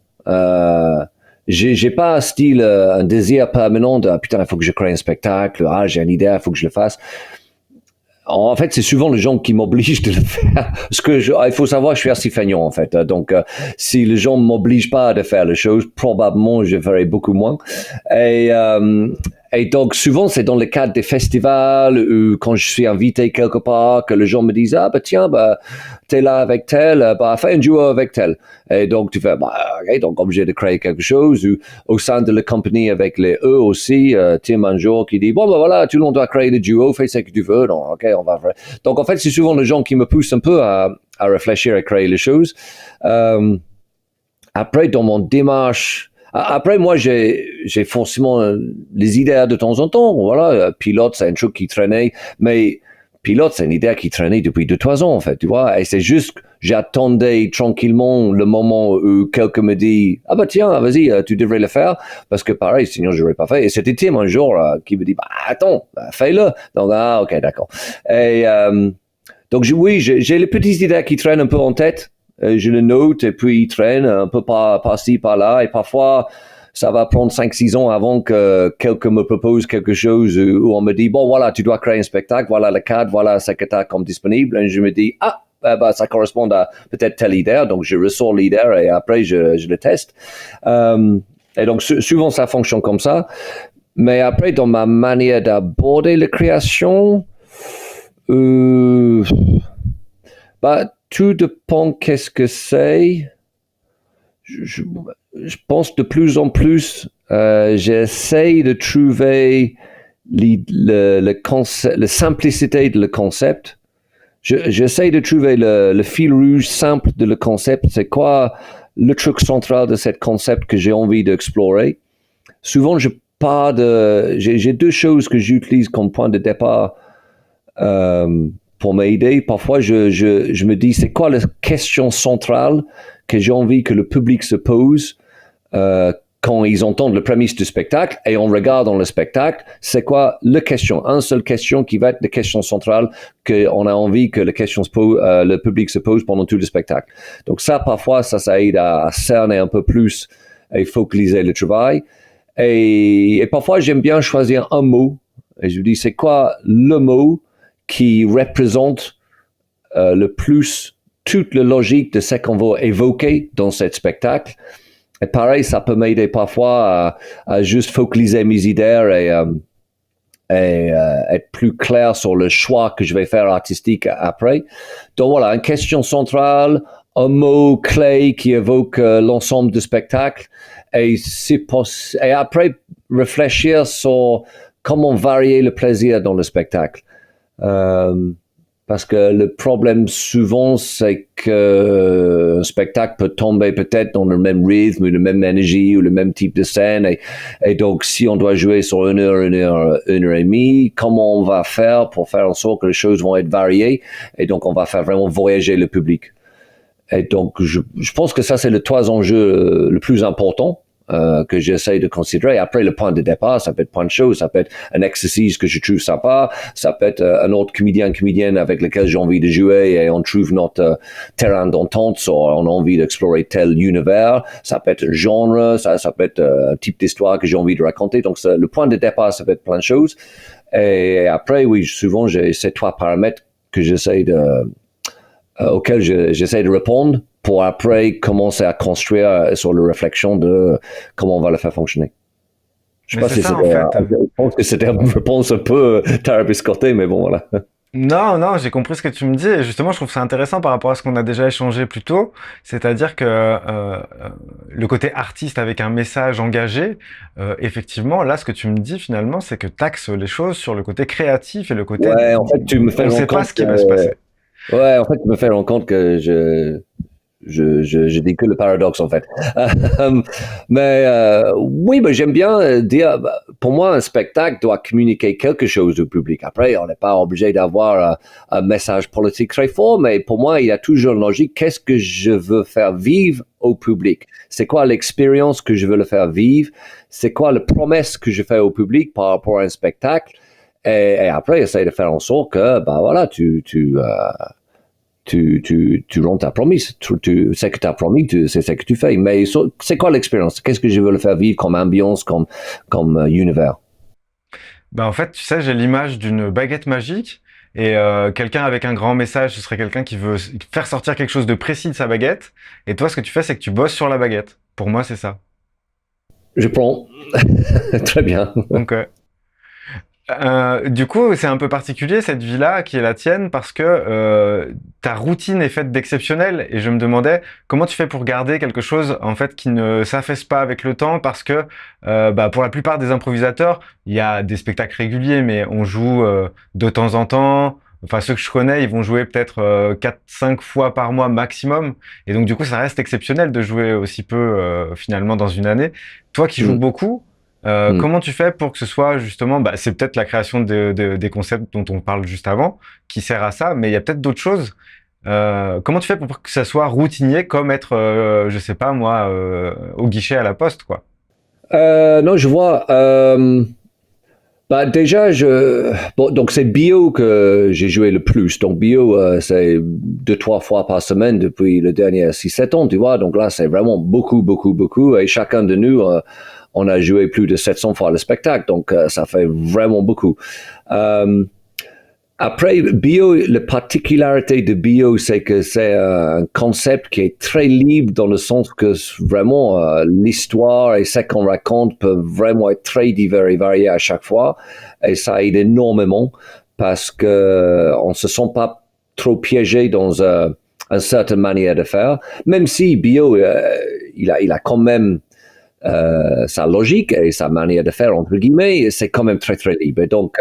J'ai pas un désir permanent de putain, il faut que je crée un spectacle, j'ai une idée, il faut que je le fasse. En fait, c'est souvent les gens qui m'obligent de le faire. Parce que il faut savoir, je suis assez feignant, en fait. Donc, si les gens m'obligent pas de faire les choses, probablement, je ferai beaucoup moins. Et donc, souvent, c'est dans le cadre des festivals ou quand je suis invité quelque part que les gens me disent, tiens, t'es là avec tel, fais un duo avec tel. Et donc, tu fais, ok, donc, obligé de créer quelque chose. Ou au sein de la compagnie avec les E aussi, Tim un jour qui dit, voilà, tout le monde doit créer le duo, fais ce que tu veux. Donc, ok, on va faire. Donc, en fait, c'est souvent les gens qui me poussent un peu à réfléchir et créer les choses. Après, dans mon démarche, après, moi, j'ai forcément les idées de temps en temps. Voilà, pilote, c'est un truc qui traînait. Mais pilote, c'est une idée qui traînait depuis 2-3 ans, en fait, tu vois. Et c'est juste, j'attendais tranquillement le moment où quelqu'un me dit, ah bah tiens, vas-y, tu devrais le faire, parce que pareil, sinon je l'aurais pas fait. Et c'était Tim un jour qui me dit, bah attends, fais-le. Donc, ah, ok, d'accord. Et donc, oui, j'ai les petites idées qui traînent un peu en tête. Je le note et puis il traîne un peu par-ci, par-là. Et parfois, ça va prendre 5-6 ans avant que quelqu'un me propose quelque chose où on me dit, bon, voilà, tu dois créer un spectacle, voilà le cadre, voilà ce que tu as comme disponible. Et je me dis, ça correspond à peut-être telle idée. Donc, je ressors l'idée et après, je le teste. Et donc, souvent, ça fonctionne comme ça. Mais après, dans ma manière d'aborder la création, tout dépend qu'est-ce que c'est. Je pense de plus en plus, j'essaie de trouver la simplicité de le concept. J'essaie de trouver le fil rouge simple de le concept. C'est quoi le truc central de ce concept que j'ai envie d'explorer? Souvent, j'ai 2 choses que j'utilise comme point de départ pour m'aider. Parfois, je me dis, c'est quoi la question centrale que j'ai envie que le public se pose quand ils entendent le prémisse du spectacle et on regarde dans le spectacle, c'est quoi la question, une seule question qui va être la question centrale qu'on a envie que le public se pose pendant tout le spectacle. Donc ça, parfois, ça aide à cerner un peu plus et focaliser le travail. Et parfois, j'aime bien choisir un mot et je me dis, c'est quoi le mot qui représente le plus toute la logique de ce qu'on va évoquer dans ce spectacle. Et pareil, ça peut m'aider parfois à juste focaliser mes idées et être plus clair sur le choix que je vais faire artistique après. Donc voilà, une question centrale, un mot clé qui évoque l'ensemble du spectacle et après réfléchir sur comment varier le plaisir dans le spectacle. Parce que le problème souvent, c'est que un spectacle peut tomber peut-être dans le même rythme, ou la même énergie, ou le même type de scène. Et donc, si on doit jouer sur 1 heure, 1 heure, 1 heure et demie, comment on va faire pour faire en sorte que les choses vont être variées? Et donc, on va faire vraiment voyager le public. Et donc, je pense que ça, c'est le 3 enjeux le plus important. Que j'essaie de considérer. Après, le point de départ, ça peut être plein de choses. Ça peut être un exercice que je trouve sympa. Ça peut être un autre comédienne avec lequel j'ai envie de jouer et on trouve notre terrain d'entente. On a envie d'explorer tel univers. Ça peut être un genre. Ça peut être un type d'histoire que j'ai envie de raconter. Donc, le point de départ, ça peut être plein de choses. Et après, oui, souvent, j'ai ces 3 paramètres que auxquels j'essaie de répondre pour après commencer à construire sur la réflexion de comment on va le faire fonctionner. Je sais pas si ça, en fait. Je pense que c'était une réponse un peu tarabiscotée, mais bon, voilà. Non, j'ai compris ce que tu me dis et justement, je trouve ça intéressant par rapport à ce qu'on a déjà échangé plus tôt, c'est-à-dire que le côté artiste avec un message engagé, effectivement, là, ce que tu me dis finalement, c'est que t'axes les choses sur le côté créatif et le côté Ouais, en fait, tu me fais on rendre sait pas compte ce qui va se passer. Ouais, en fait, tu me fais rendre compte que je dis que le paradoxe en fait. Mais oui, mais j'aime bien dire, pour moi, un spectacle doit communiquer quelque chose au public. Après, on n'est pas obligé d'avoir un message politique très fort, mais pour moi, il y a toujours une logique. Qu'est-ce que je veux faire vivre au public? C'est quoi l'expérience que je veux le faire vivre? C'est quoi la promesse que je fais au public par rapport à un spectacle? Et après, essaye de faire en sorte que, bah voilà, tu rends ta promesse. C'est que tu as promis, c'est ce que tu fais. Mais c'est quoi l'expérience? Qu'est-ce que je veux le faire vivre comme ambiance, comme univers? Ben, en fait, tu sais, j'ai l'image d'une baguette magique et quelqu'un avec un grand message, ce serait quelqu'un qui veut faire sortir quelque chose de précis de sa baguette. Et toi, ce que tu fais, c'est que tu bosses sur la baguette. Pour moi, c'est ça. Je prends. Très bien. Donc, du coup, c'est un peu particulier cette vie-là qui est la tienne parce que ta routine est faite d'exceptionnel et je me demandais comment tu fais pour garder quelque chose en fait qui ne s'affaisse pas avec le temps parce que pour la plupart des improvisateurs, il y a des spectacles réguliers mais on joue de temps en temps. Enfin, ceux que je connais, ils vont jouer peut-être 4-5 fois par mois maximum. Et donc, du coup, ça reste exceptionnel de jouer aussi peu finalement dans une année. Toi qui joues beaucoup, Comment tu fais pour que ce soit justement, bah, c'est peut-être la création des concepts dont on parle juste avant qui sert à ça, mais il y a peut-être d'autres choses. Comment tu fais pour que ça soit routinier comme être, je sais pas moi, au guichet à la poste, quoi? Non, je vois. Bah déjà, bon, donc c'est bio que j'ai joué le plus. Donc bio, c'est 2, 3 fois par semaine depuis les derniers 6, 7 ans, tu vois. Donc là, c'est vraiment beaucoup, beaucoup, beaucoup. Et chacun de nous, on a joué plus de 700 fois le spectacle. Donc ça fait vraiment beaucoup. Euh, Après, bio, la particularité de bio, c'est que c'est un concept qui est très libre dans le sens que vraiment l'histoire et ce qu'on raconte peuvent vraiment être très divers et variés à chaque fois. Et ça aide énormément parce que on se sent pas trop piégé dans une certaine manière de faire. Même si bio, il a quand même sa logique et sa manière de faire, entre guillemets, c'est quand même très, très libre. Et donc,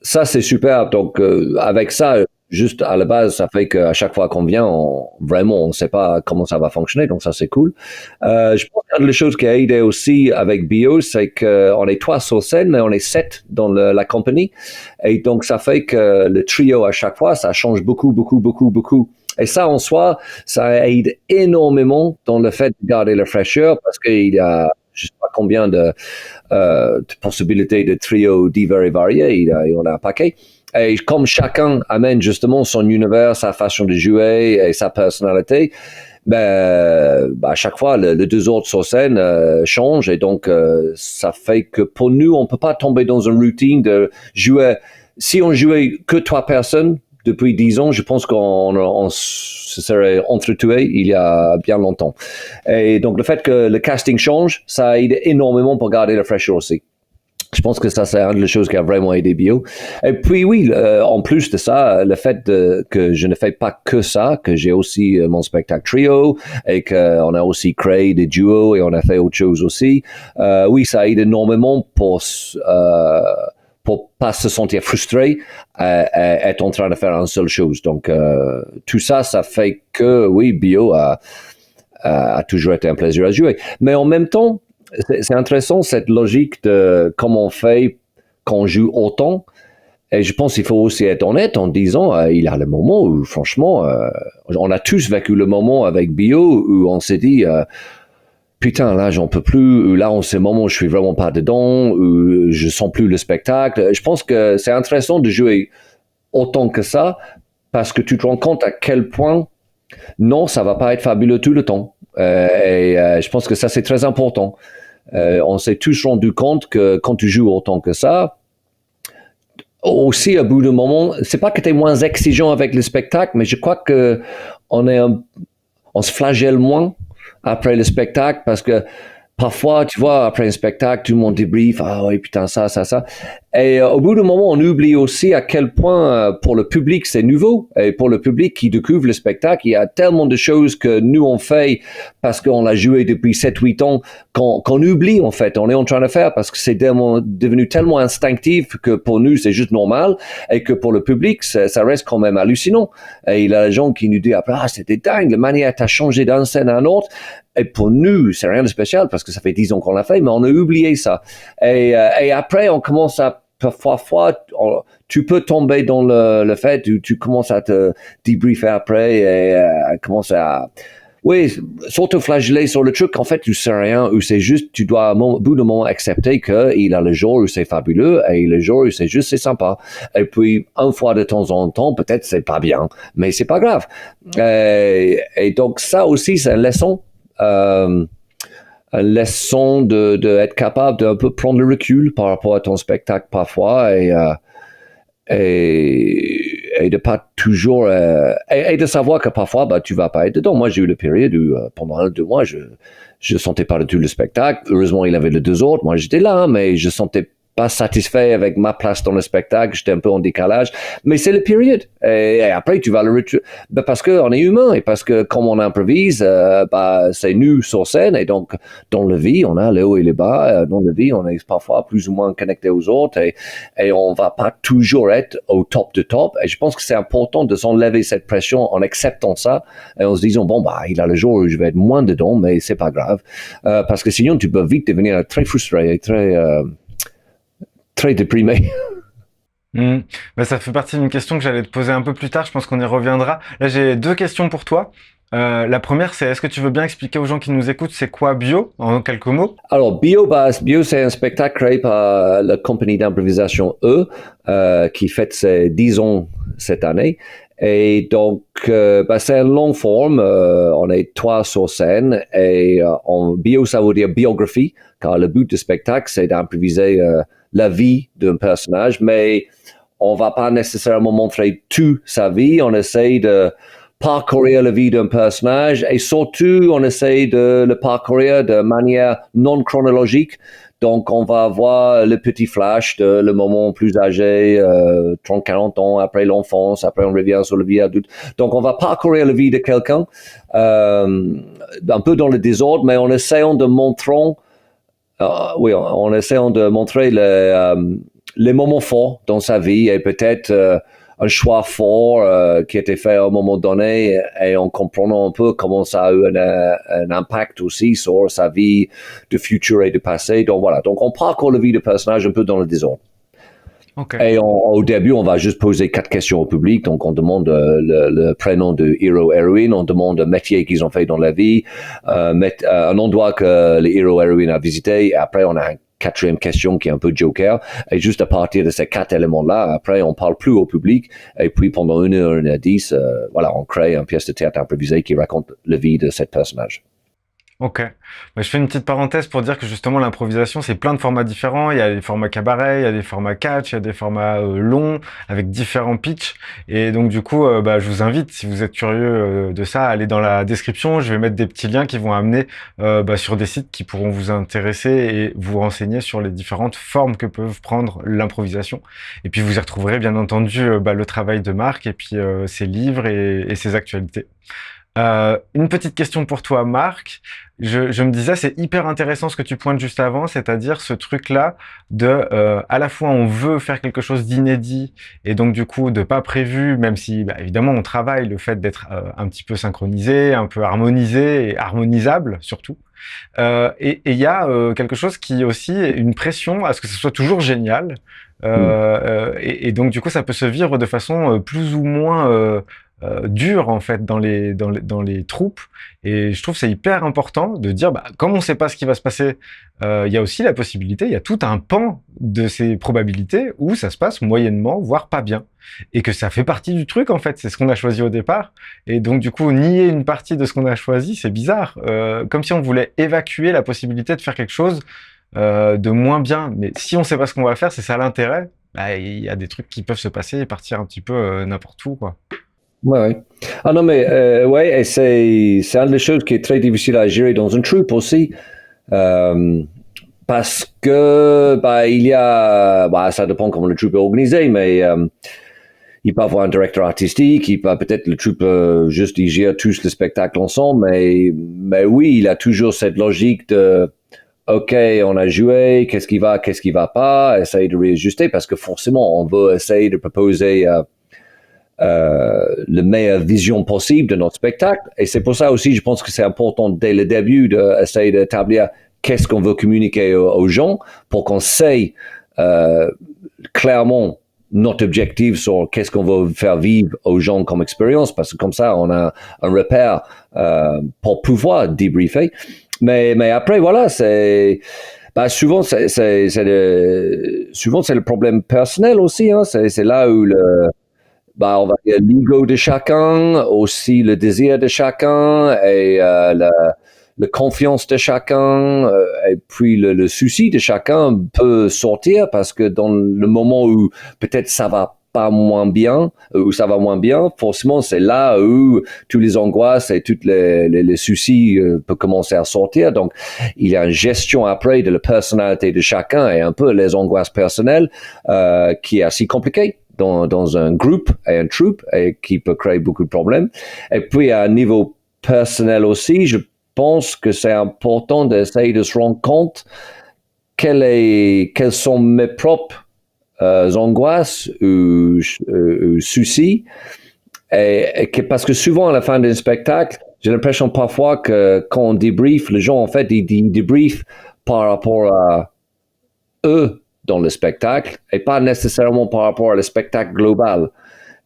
ça, c'est super. Donc, avec ça, juste à la base, ça fait qu'à chaque fois qu'on vient, vraiment, on ne sait pas comment ça va fonctionner. Donc, ça, c'est cool. Je pense qu'une des choses qui a aidé aussi avec Bio, c'est qu'on est 3 sur scène, mais on est 7 dans la compagnie. Et donc, ça fait que le trio, à chaque fois, ça change beaucoup, beaucoup, beaucoup, beaucoup. Et ça, en soi, ça aide énormément dans le fait de garder la fraîcheur parce qu'il y a, je sais pas combien de possibilités de trio divers et variés. Il y en a un paquet. Et comme chacun amène justement son univers, sa façon de jouer et sa personnalité, à chaque fois, les deux autres sur scène changent et donc ça fait que pour nous, on peut pas tomber dans une routine de jouer. Si on jouait que 3 personnes depuis 10 ans, je pense qu'on se serait entretué il y a bien longtemps. Et donc le fait que le casting change, ça aide énormément pour garder la fraîcheur aussi. Je pense que ça, c'est une des choses qui a vraiment aidé Bio. Et puis oui, en plus de ça, le fait que je ne fais pas que ça, que j'ai aussi mon spectacle trio et qu'on a aussi créé des duos et on a fait autre chose aussi. Oui, ça aide énormément pour pas se sentir frustré à être en train de faire une seule chose. Donc tout ça, ça fait que oui, Bio a toujours été un plaisir à jouer. Mais en même temps, c'est intéressant cette logique de comment on fait quand on joue autant. Et je pense qu'il faut aussi être honnête en disant il y a le moment où, franchement, on a tous vécu le moment avec Bio où on s'est dit putain, là, j'en peux plus, ou là, en ce moment, je suis vraiment pas dedans, ou je sens plus le spectacle. Je pense que c'est intéressant de jouer autant que ça parce que tu te rends compte à quel point non, ça va pas être fabuleux tout le temps. Je pense que ça, c'est très important. On s'est tous rendu compte que quand tu joues autant que ça, aussi à bout d'un moment, c'est pas que tu es moins exigeant avec le spectacle, mais je crois que on se flagelle moins après le spectacle parce que parfois, tu vois, après un spectacle, tout le monde débrief, ah oui, putain, ça. Et au bout d'un moment, on oublie aussi à quel point pour le public, c'est nouveau. Et pour le public qui découvre le spectacle, il y a tellement de choses que nous, on fait parce qu'on l'a joué depuis 7, 8 ans qu'on oublie, en fait. On est en train de faire parce que c'est devenu tellement instinctif que pour nous, c'est juste normal. Et que pour le public, ça reste quand même hallucinant. Et il y a des gens qui nous disent, ah, c'était dingue, la manière t'as changé d'une scène à une autre. Et pour nous, c'est rien de spécial parce que ça fait 10 ans qu'on l'a fait, mais on a oublié ça. Et après, on commence à parfois, tu peux tomber dans le fait où tu commences à te débriefer après et commencer à, oui, s'auto-flageller sur le truc. En fait, tu sais rien, ou c'est juste, tu dois au bout d'un moment accepter qu'il a le jour où c'est fabuleux et le jour où c'est juste, c'est sympa. Et puis, une fois de temps en temps, peut-être c'est pas bien, mais c'est pas grave. Et donc, ça aussi, c'est une leçon. Une leçon de être capable d'un peu prendre le recul par rapport à ton spectacle parfois et de pas toujours et de savoir que parfois tu vas pas être dedans. Moi j'ai eu le période où pendant 1 ou 2 mois je sentais pas du tout le spectacle. Heureusement il avait les deux autres, moi j'étais là mais je sentais pas satisfait avec ma place dans le spectacle, j'étais un peu en décalage, mais c'est le period. Et après, tu vas le retrouver, parce qu'on est humain et parce que comme on improvise, c'est nous sur scène et donc dans la vie, on a les hauts et les bas. Dans la vie, on est parfois plus ou moins connecté aux autres et on va pas toujours être au top de top. Et je pense que c'est important de s'enlever cette pression en acceptant ça et en se disant, bon, il a le jour où je vais être moins dedans, mais c'est pas grave. Parce que sinon, tu peux vite devenir très frustré et très déprimé. Ça fait partie d'une question que j'allais te poser un peu plus tard, je pense qu'on y reviendra. Là, j'ai 2 questions pour toi. La première, c'est est-ce que tu veux bien expliquer aux gens qui nous écoutent c'est quoi Bio, en quelques mots? Alors, Bio, c'est un spectacle créé par la compagnie d'improvisation qui fête ses 10 ans cette année. Et donc, c'est une longue forme. On est 3 sur scène. Et bio, ça veut dire biographie, car le but du spectacle, c'est d'improviser la vie d'un personnage. Mais on va pas nécessairement montrer toute sa vie. On essaie de parcourir la vie d'un personnage et surtout, on essaie de le parcourir de manière non chronologique. Donc, on va voir le petit flash de le moment plus âgé, 30, 40 ans après l'enfance, après on revient sur la vie adulte. Donc, on va parcourir la vie de quelqu'un, un peu dans le désordre, mais en essayant de montrer, les moments forts dans sa vie et peut-être un choix fort qui a été fait à un moment donné et en comprenant un peu comment ça a eu un impact aussi sur sa vie de futur et de passé. Donc voilà, donc on parcourt la vie du personnage un peu dans le désordre. Okay. Et au début, on va juste poser 4 questions au public. Donc, on demande le prénom de héros, héroïne, on demande le métier qu'ils ont fait dans la vie, un endroit que les héros, héroïnes a visité. Et après, on a une 4e question qui est un peu joker. Et juste à partir de ces 4 éléments-là, après, on parle plus au public. Et puis, pendant 1 heure, 1h10, on crée une pièce de théâtre improvisée qui raconte la vie de ce personnage. Ok. Je fais une petite parenthèse pour dire que justement l'improvisation c'est plein de formats différents. Il y a des formats cabaret, il y a des formats catch, il y a des formats longs avec différents pitchs. Et donc du coup, je vous invite, si vous êtes curieux de ça, à aller dans la description. Je vais mettre des petits liens qui vont amener sur des sites qui pourront vous intéresser et vous renseigner sur les différentes formes que peuvent prendre l'improvisation. Et puis vous y retrouverez bien entendu le travail de Marc et puis ses livres et ses actualités. Une petite question pour toi, Marc. Je me disais, c'est hyper intéressant ce que tu pointes juste avant, c'est-à-dire ce truc-là de, à la fois on veut faire quelque chose d'inédit et donc du coup de pas prévu, même si évidemment on travaille le fait d'être un petit peu synchronisé, un peu harmonisé et harmonisable surtout. Et il y a quelque chose qui est aussi une pression à ce que ce soit toujours génial. Et donc du coup ça peut se vivre de façon plus ou moins dur en fait dans les troupes, et je trouve que c'est hyper important de dire comme on sait pas ce qui va se passer, il y a aussi la possibilité, il y a tout un pan de ces probabilités où ça se passe moyennement voire pas bien, et que ça fait partie du truc en fait, c'est ce qu'on a choisi au départ, et donc du coup nier une partie de ce qu'on a choisi c'est bizarre, comme si on voulait évacuer la possibilité de faire quelque chose de moins bien. Mais si on sait pas ce qu'on va faire, c'est ça l'intérêt, il y a des trucs qui peuvent se passer et partir un petit peu n'importe où quoi. Ouais. Ah non, mais et c'est une des choses qui est très difficile à gérer dans une troupe aussi, parce que il y a, ça dépend comment le troupe est organisé, mais il peut avoir un directeur artistique, il peut peut-être le troupe juste y gère tous le spectacle ensemble, mais oui, il a toujours cette logique de OK, on a joué, qu'est-ce qui va pas, essayer de réajuster, parce que forcément on veut essayer de proposer la meilleure vision possible de notre spectacle. Et c'est pour ça aussi, je pense que c'est important dès le début d'essayer d'établir qu'est-ce qu'on veut communiquer aux gens pour qu'on sait clairement notre objectif sur qu'est-ce qu'on veut faire vivre aux gens comme expérience, parce que comme ça, on a un repère pour pouvoir débriefer. Mais après, voilà, souvent c'est le problème personnel aussi, hein. C'est là où on va dire l'ego de chacun, aussi le désir de chacun et la confiance de chacun, et puis le souci de chacun peut sortir, parce que dans le moment où peut-être ça va pas moins bien, où ça va moins bien, forcément, c'est là où toutes les angoisses et tous les soucis peuvent commencer à sortir. Donc, il y a une gestion après de la personnalité de chacun et un peu les angoisses personnelles qui est assez compliquée dans un groupe et un troupe et qui peut créer beaucoup de problèmes. Et puis, à un niveau personnel aussi, je pense que c'est important d'essayer de se rendre compte quelles sont mes propres angoisses ou soucis. Et que, parce que souvent, à la fin d'un spectacle, j'ai l'impression parfois que quand on débrief, les gens, en fait, ils débriefent par rapport à eux dans le spectacle et pas nécessairement par rapport au spectacle global.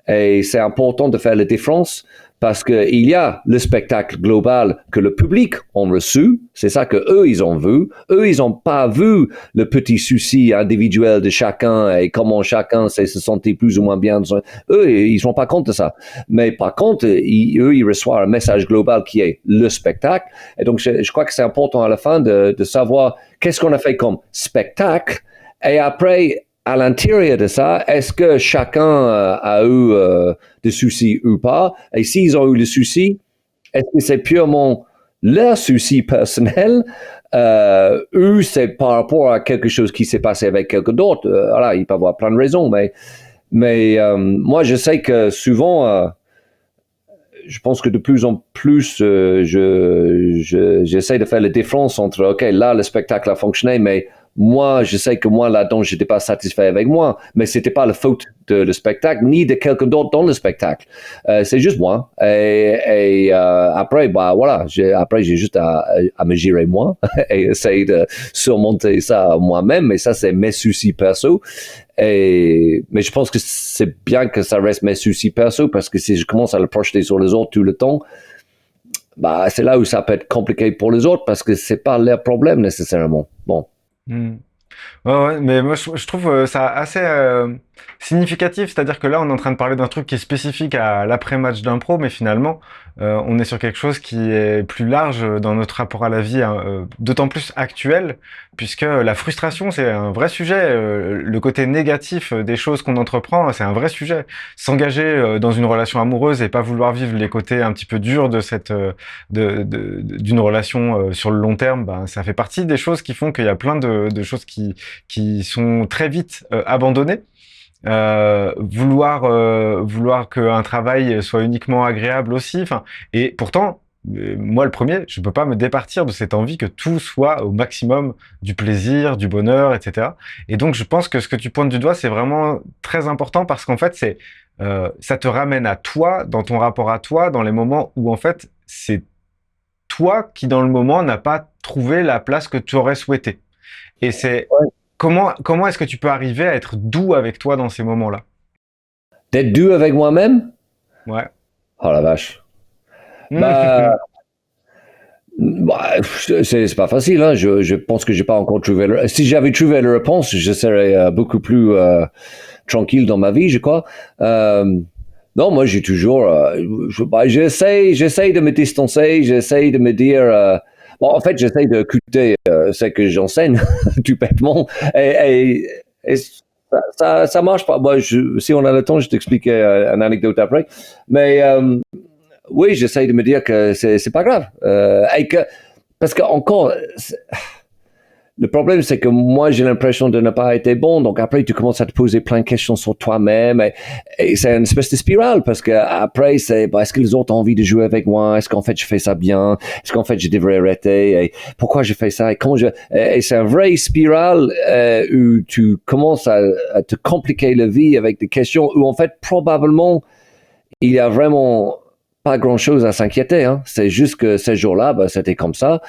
Et c'est important de faire la différence parce qu'il y a le spectacle global que le public a reçu, c'est ça que eux ils ont vu. Eux, ils n'ont pas vu le petit souci individuel de chacun et comment chacun se sentait plus ou moins bien. Eux, ils ne sont pas compte de ça. Mais par contre, eux, ils reçoivent un message global qui est le spectacle. Et donc, je crois que c'est important à la fin de savoir qu'est-ce qu'on a fait comme spectacle. Et après, à l'intérieur de ça, est-ce que chacun a eu des soucis ou pas? Et s'ils ont eu des soucis, est-ce que c'est purement leur souci personnel ou c'est par rapport à quelque chose qui s'est passé avec quelqu'un d'autre? Voilà, il peut y avoir plein de raisons, mais moi, je sais que souvent, je pense que de plus en plus, j'essaie de faire la différence entre, OK, là, le spectacle a fonctionné, mais moi, je sais que moi, là-dedans, j'étais pas satisfait avec moi, mais c'était pas la faute de le spectacle, ni de quelqu'un d'autre dans le spectacle. C'est juste moi. Et après, bah voilà, après, j'ai juste à me gérer moi et essayer de surmonter ça moi-même, mais ça, c'est mes soucis perso. Mais je pense que c'est bien que ça reste mes soucis perso, parce que si je commence à le projeter sur les autres tout le temps, bah, c'est là où ça peut être compliqué pour les autres, parce que c'est pas leur problème nécessairement. Bon. Hmm. Ouais, mais moi je trouve ça assez significatif, c'est-à-dire que là on est en train de parler d'un truc qui est spécifique à l'après-match d'impro, mais finalement on est sur quelque chose qui est plus large dans notre rapport à la vie, hein, d'autant plus actuel, puisque la frustration c'est un vrai sujet, le côté négatif des choses qu'on entreprend, c'est un vrai sujet. S'engager dans une relation amoureuse et pas vouloir vivre les côtés un petit peu durs de d'une relation sur le long terme, ben, ça fait partie des choses qui font qu'il y a plein de choses qui sont très vite abandonnées. Vouloir qu'un travail soit uniquement agréable aussi. Enfin, et pourtant, moi le premier, je peux pas me départir de cette envie que tout soit au maximum du plaisir, du bonheur, etc. Et donc, je pense que ce que tu pointes du doigt, c'est vraiment très important, parce qu'en fait, ça te ramène à toi, dans ton rapport à toi, dans les moments où en fait, c'est toi qui, dans le moment, n'a pas trouvé la place que tu aurais souhaité. Et c'est comment est-ce que tu peux arriver à être doux avec toi dans ces moments-là? D'être doux avec moi-même? Ouais. Oh la vache. Bah, c'est pas facile, hein. Je pense que j'ai pas encore trouvé si j'avais trouvé la réponse, je serais beaucoup plus tranquille dans ma vie, je crois. Non, moi, j'ai toujours, j'essaie de me distancer, j'essaie de me dire, bon, en fait, j'essaie d'écouter ce que j'enseigne, tout bêtement, et ça marche pas. Moi, si on a le temps, je t'explique une anecdote après. Mais oui, j'essaie de me dire que c'est pas grave, parce que encore, le problème, c'est que moi, j'ai l'impression de ne pas être bon. Donc après, tu commences à te poser plein de questions sur toi-même. Et c'est une espèce de spirale, parce que après, c'est, bah, est-ce que les autres ont envie de jouer avec moi? Est-ce qu'en fait, je fais ça bien? Est-ce qu'en fait, je devrais arrêter? Et pourquoi je fais ça? Et c'est un vrai spirale où tu commences à te compliquer la vie avec des questions où, en fait, probablement, il y a vraiment pas grand-chose à s'inquiéter, hein. C'est juste que ces jours-là, bah, c'était comme ça.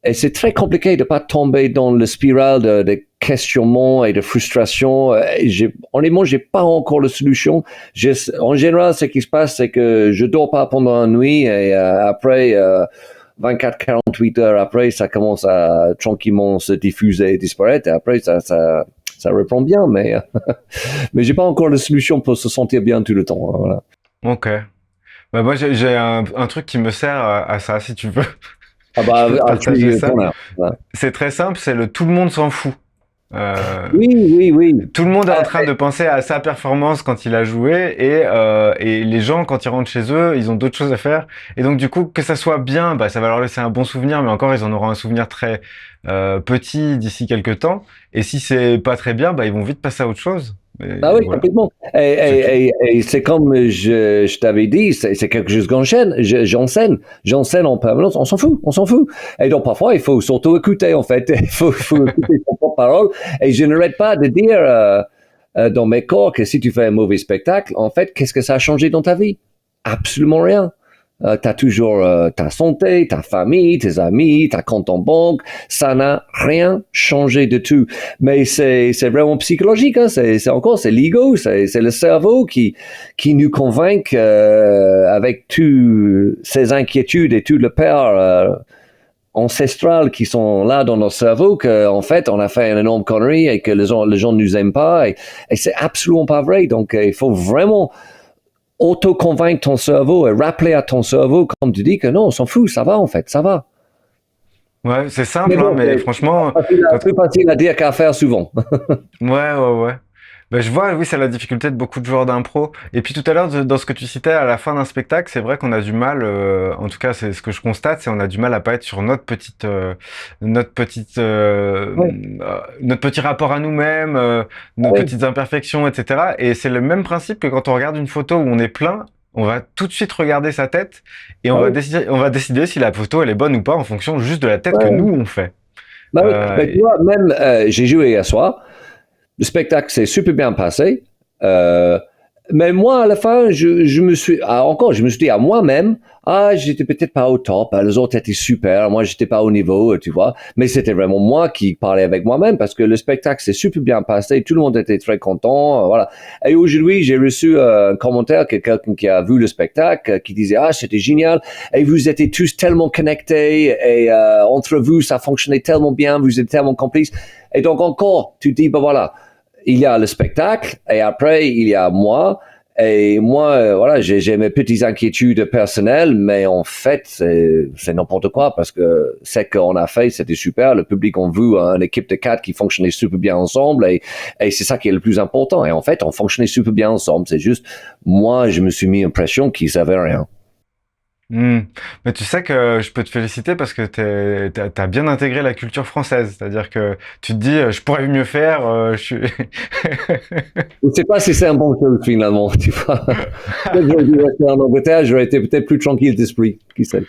Et c'est très compliqué de ne pas tomber dans le spirale de questionnement et de frustration. Honnêtement, j'ai pas encore la solution. En général, ce qui se passe, c'est que je dors pas pendant la nuit, et après 24-48 heures après, ça commence à tranquillement se diffuser et disparaître. Et après, ça reprend bien, mais mais j'ai pas encore la solution pour se sentir bien tout le temps, hein, voilà. Ok. Bah moi j'ai un truc qui me sert à ça, si tu veux. Ah Je bah, peux te je partager suis ça. preneur. Voilà. C'est très simple, c'est le tout le monde s'en fout. Oui, oui, oui. Tout le monde est en train de penser à sa performance quand il a joué et les gens quand ils rentrent chez eux, ils ont d'autres choses à faire. Et donc du coup, que ça soit bien, bah ça va leur laisser un bon souvenir, mais encore ils en auront un souvenir très petit d'ici quelques temps. Et si c'est pas très bien, bah ils vont vite passer à autre chose. Ah Et oui, voilà, complètement. c'est tout. Et c'est comme je t'avais dit, c'est quelque chose que j'enseigne en permanence, on s'en fout, on s'en fout. Et donc parfois, il faut surtout écouter, en fait, faut écouter son propre parole. Et je n'arrête pas de dire dans mes corps que si tu fais un mauvais spectacle, en fait, qu'est-ce que ça a changé dans ta vie? Absolument rien. Tu as toujours ta santé, ta famille, tes amis, ta compte en banque. Ça n'a rien changé de tout. Mais c'est vraiment psychologique. Hein. C'est l'ego, c'est le cerveau qui nous convainc avec toutes ces inquiétudes et tout le peur ancestral qui sont là dans notre cerveau qu'en fait on a fait une énorme connerie et que les gens ne nous aiment pas et c'est absolument pas vrai. Donc il faut vraiment auto-convaincre ton cerveau et rappeler à ton cerveau, comme tu dis, que non, on s'en fout, ça va en fait, ça va. Ouais, c'est Mais simple, hein, bon, mais franchement, quand plus facile à dire qu'à faire souvent. ouais. Ben, je vois, oui, c'est la difficulté de beaucoup de joueurs d'impro. Et puis tout à l'heure, dans ce que tu citais à la fin d'un spectacle, c'est vrai qu'on a du mal, en tout cas, c'est ce que je constate, c'est on a du mal à pas être sur Oui, notre petit rapport à nous-mêmes, nos oui, petites imperfections, etc. Et c'est le même principe que quand on regarde une photo où on est plein, on va tout de suite regarder sa tête et oui, on va décider si la photo elle est bonne ou pas en fonction juste de la tête que nous oui. on fait. Bah oui. Mais tu Et- vois, même, j'ai joué hier soir, le spectacle s'est super bien passé. Euh, mais moi, à la fin, je me suis dit à moi-même, ah, j'étais peut-être pas au top, les autres étaient super, moi, j'étais pas au niveau, tu vois. Mais c'était vraiment moi qui parlais avec moi-même parce que le spectacle s'est super bien passé, tout le monde était très content, voilà. Et aujourd'hui, j'ai reçu un commentaire que quelqu'un qui a vu le spectacle, qui disait, ah, c'était génial, et vous étiez tous tellement connectés, et entre vous, ça fonctionnait tellement bien, vous êtes tellement complices. Et donc encore, tu te dis, ben voilà, il y a le spectacle et après il y a moi. Et moi, voilà, j'ai mes petites inquiétudes personnelles, mais en fait, c'est n'importe quoi parce que ce qu'on a fait, c'était super. Le public a vu une équipe de quatre qui fonctionnait super bien ensemble et c'est ça qui est le plus important. Et en fait, on fonctionnait super bien ensemble. C'est juste, moi, je me suis mis l'impression qu'ils savaient rien. Hmm. Mais tu sais que je peux te féliciter parce que t'as bien intégré la culture française. C'est-à-dire que tu te dis, je pourrais mieux faire. Je suis... Je ne sais pas si c'est un bon chose finalement, tu vois. Peut-être j'aurais dû rester en Angleterre, j'aurais été peut-être plus tranquille d'esprit, qui sait.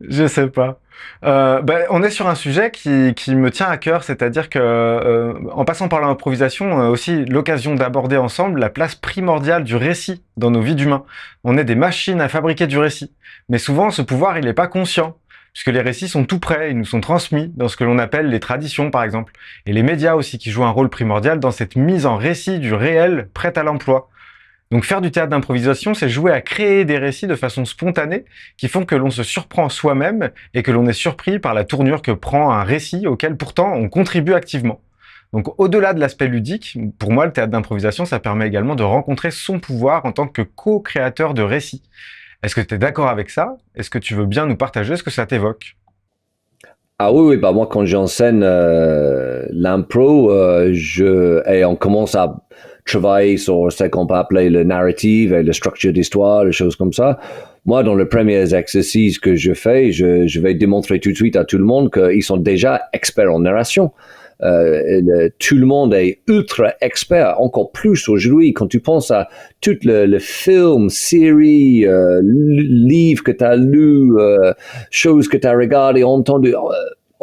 Je sais pas. On est sur un sujet qui me tient à cœur, c'est-à-dire que en passant par l'improvisation, on a aussi l'occasion d'aborder ensemble la place primordiale du récit dans nos vies d'humains. On est des machines à fabriquer du récit, mais souvent ce pouvoir il n'est pas conscient, puisque les récits sont tout prêts, ils nous sont transmis dans ce que l'on appelle les traditions par exemple, et les médias aussi qui jouent un rôle primordial dans cette mise en récit du réel prêt à l'emploi. Donc faire du théâtre d'improvisation, c'est jouer à créer des récits de façon spontanée qui font que l'on se surprend soi-même et que l'on est surpris par la tournure que prend un récit auquel pourtant on contribue activement. Donc au-delà de l'aspect ludique, pour moi le théâtre d'improvisation, ça permet également de rencontrer son pouvoir en tant que co-créateur de récits. Est-ce que tu es d'accord avec ça? Est-ce que tu veux bien nous partager ce que ça t'évoque? Ah oui, oui, bah moi quand j'enseigne l'impro, et on commence à travailler sur ce qu'on peut appeler le narrative et la structure d'histoire, les choses comme ça. Moi, dans les premiers exercices que je fais, je vais démontrer tout de suite à tout le monde qu'ils sont déjà experts en narration. Tout le monde est ultra expert, encore plus aujourd'hui quand tu penses à tout le film, série, livre que tu as lu, choses que tu as regardées, entendues.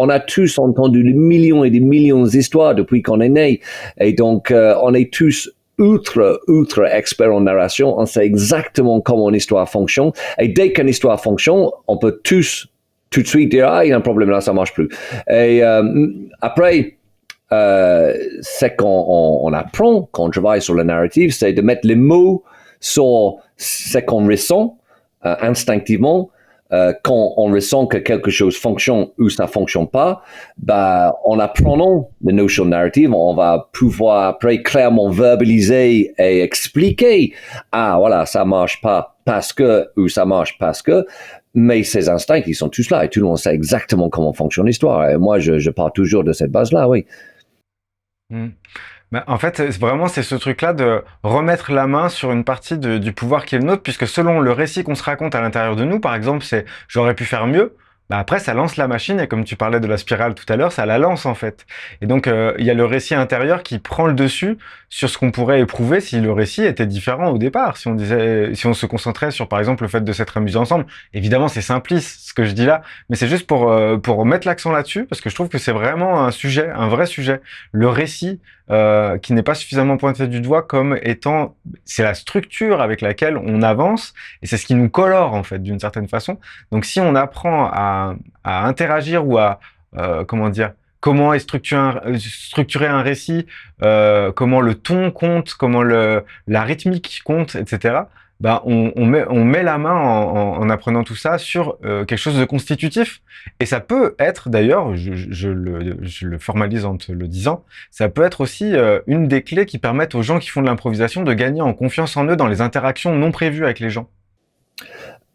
On a tous entendu des millions et des millions d'histoires depuis qu'on est né. Et donc, on est tous ultra experts en narration. On sait exactement comment une histoire fonctionne. Et dès qu'une histoire fonctionne, on peut tous tout de suite dire, ah, il y a un problème là, ça marche plus. Et après, ce qu'on apprend quand on travaille sur le narrative, c'est de mettre les mots sur ce qu'on ressent instinctivement. Quand on ressent que quelque chose fonctionne ou ça fonctionne pas, bah, en apprenant la notion narrative, on va pouvoir après clairement verbaliser et expliquer, ah voilà, ça marche pas parce que, ou ça marche parce que, mais ces instincts, ils sont tous là et tout le monde sait exactement comment fonctionne l'histoire. Et moi, je pars toujours de cette base-là, oui. Mm. Bah, en fait, c'est ce truc-là de remettre la main sur une partie du pouvoir qui est le nôtre, puisque selon le récit qu'on se raconte à l'intérieur de nous, par exemple, c'est j'aurais pu faire mieux. Bah après, ça lance la machine et comme tu parlais de la spirale tout à l'heure, ça la lance en fait. Et donc, il y a le récit intérieur qui prend le dessus sur ce qu'on pourrait éprouver si le récit était différent au départ. Si on se concentrait sur, par exemple, le fait de s'être amusé ensemble. Évidemment, c'est simpliste ce que je dis là, mais c'est juste pour mettre l'accent là-dessus parce que je trouve que c'est vraiment un sujet, un vrai sujet. Le récit qui n'est pas suffisamment pointé du doigt comme étant, c'est la structure avec laquelle on avance et c'est ce qui nous colore en fait d'une certaine façon. Donc si on apprend à interagir ou à comment dire, comment est structurer un récit, comment le ton compte, comment la rythmique compte, etc. Ben on met la main en apprenant tout ça sur quelque chose de constitutif. Et ça peut être, d'ailleurs, je le formalise en te le disant, ça peut être aussi une des clés qui permettent aux gens qui font de l'improvisation de gagner en confiance en eux dans les interactions non prévues avec les gens.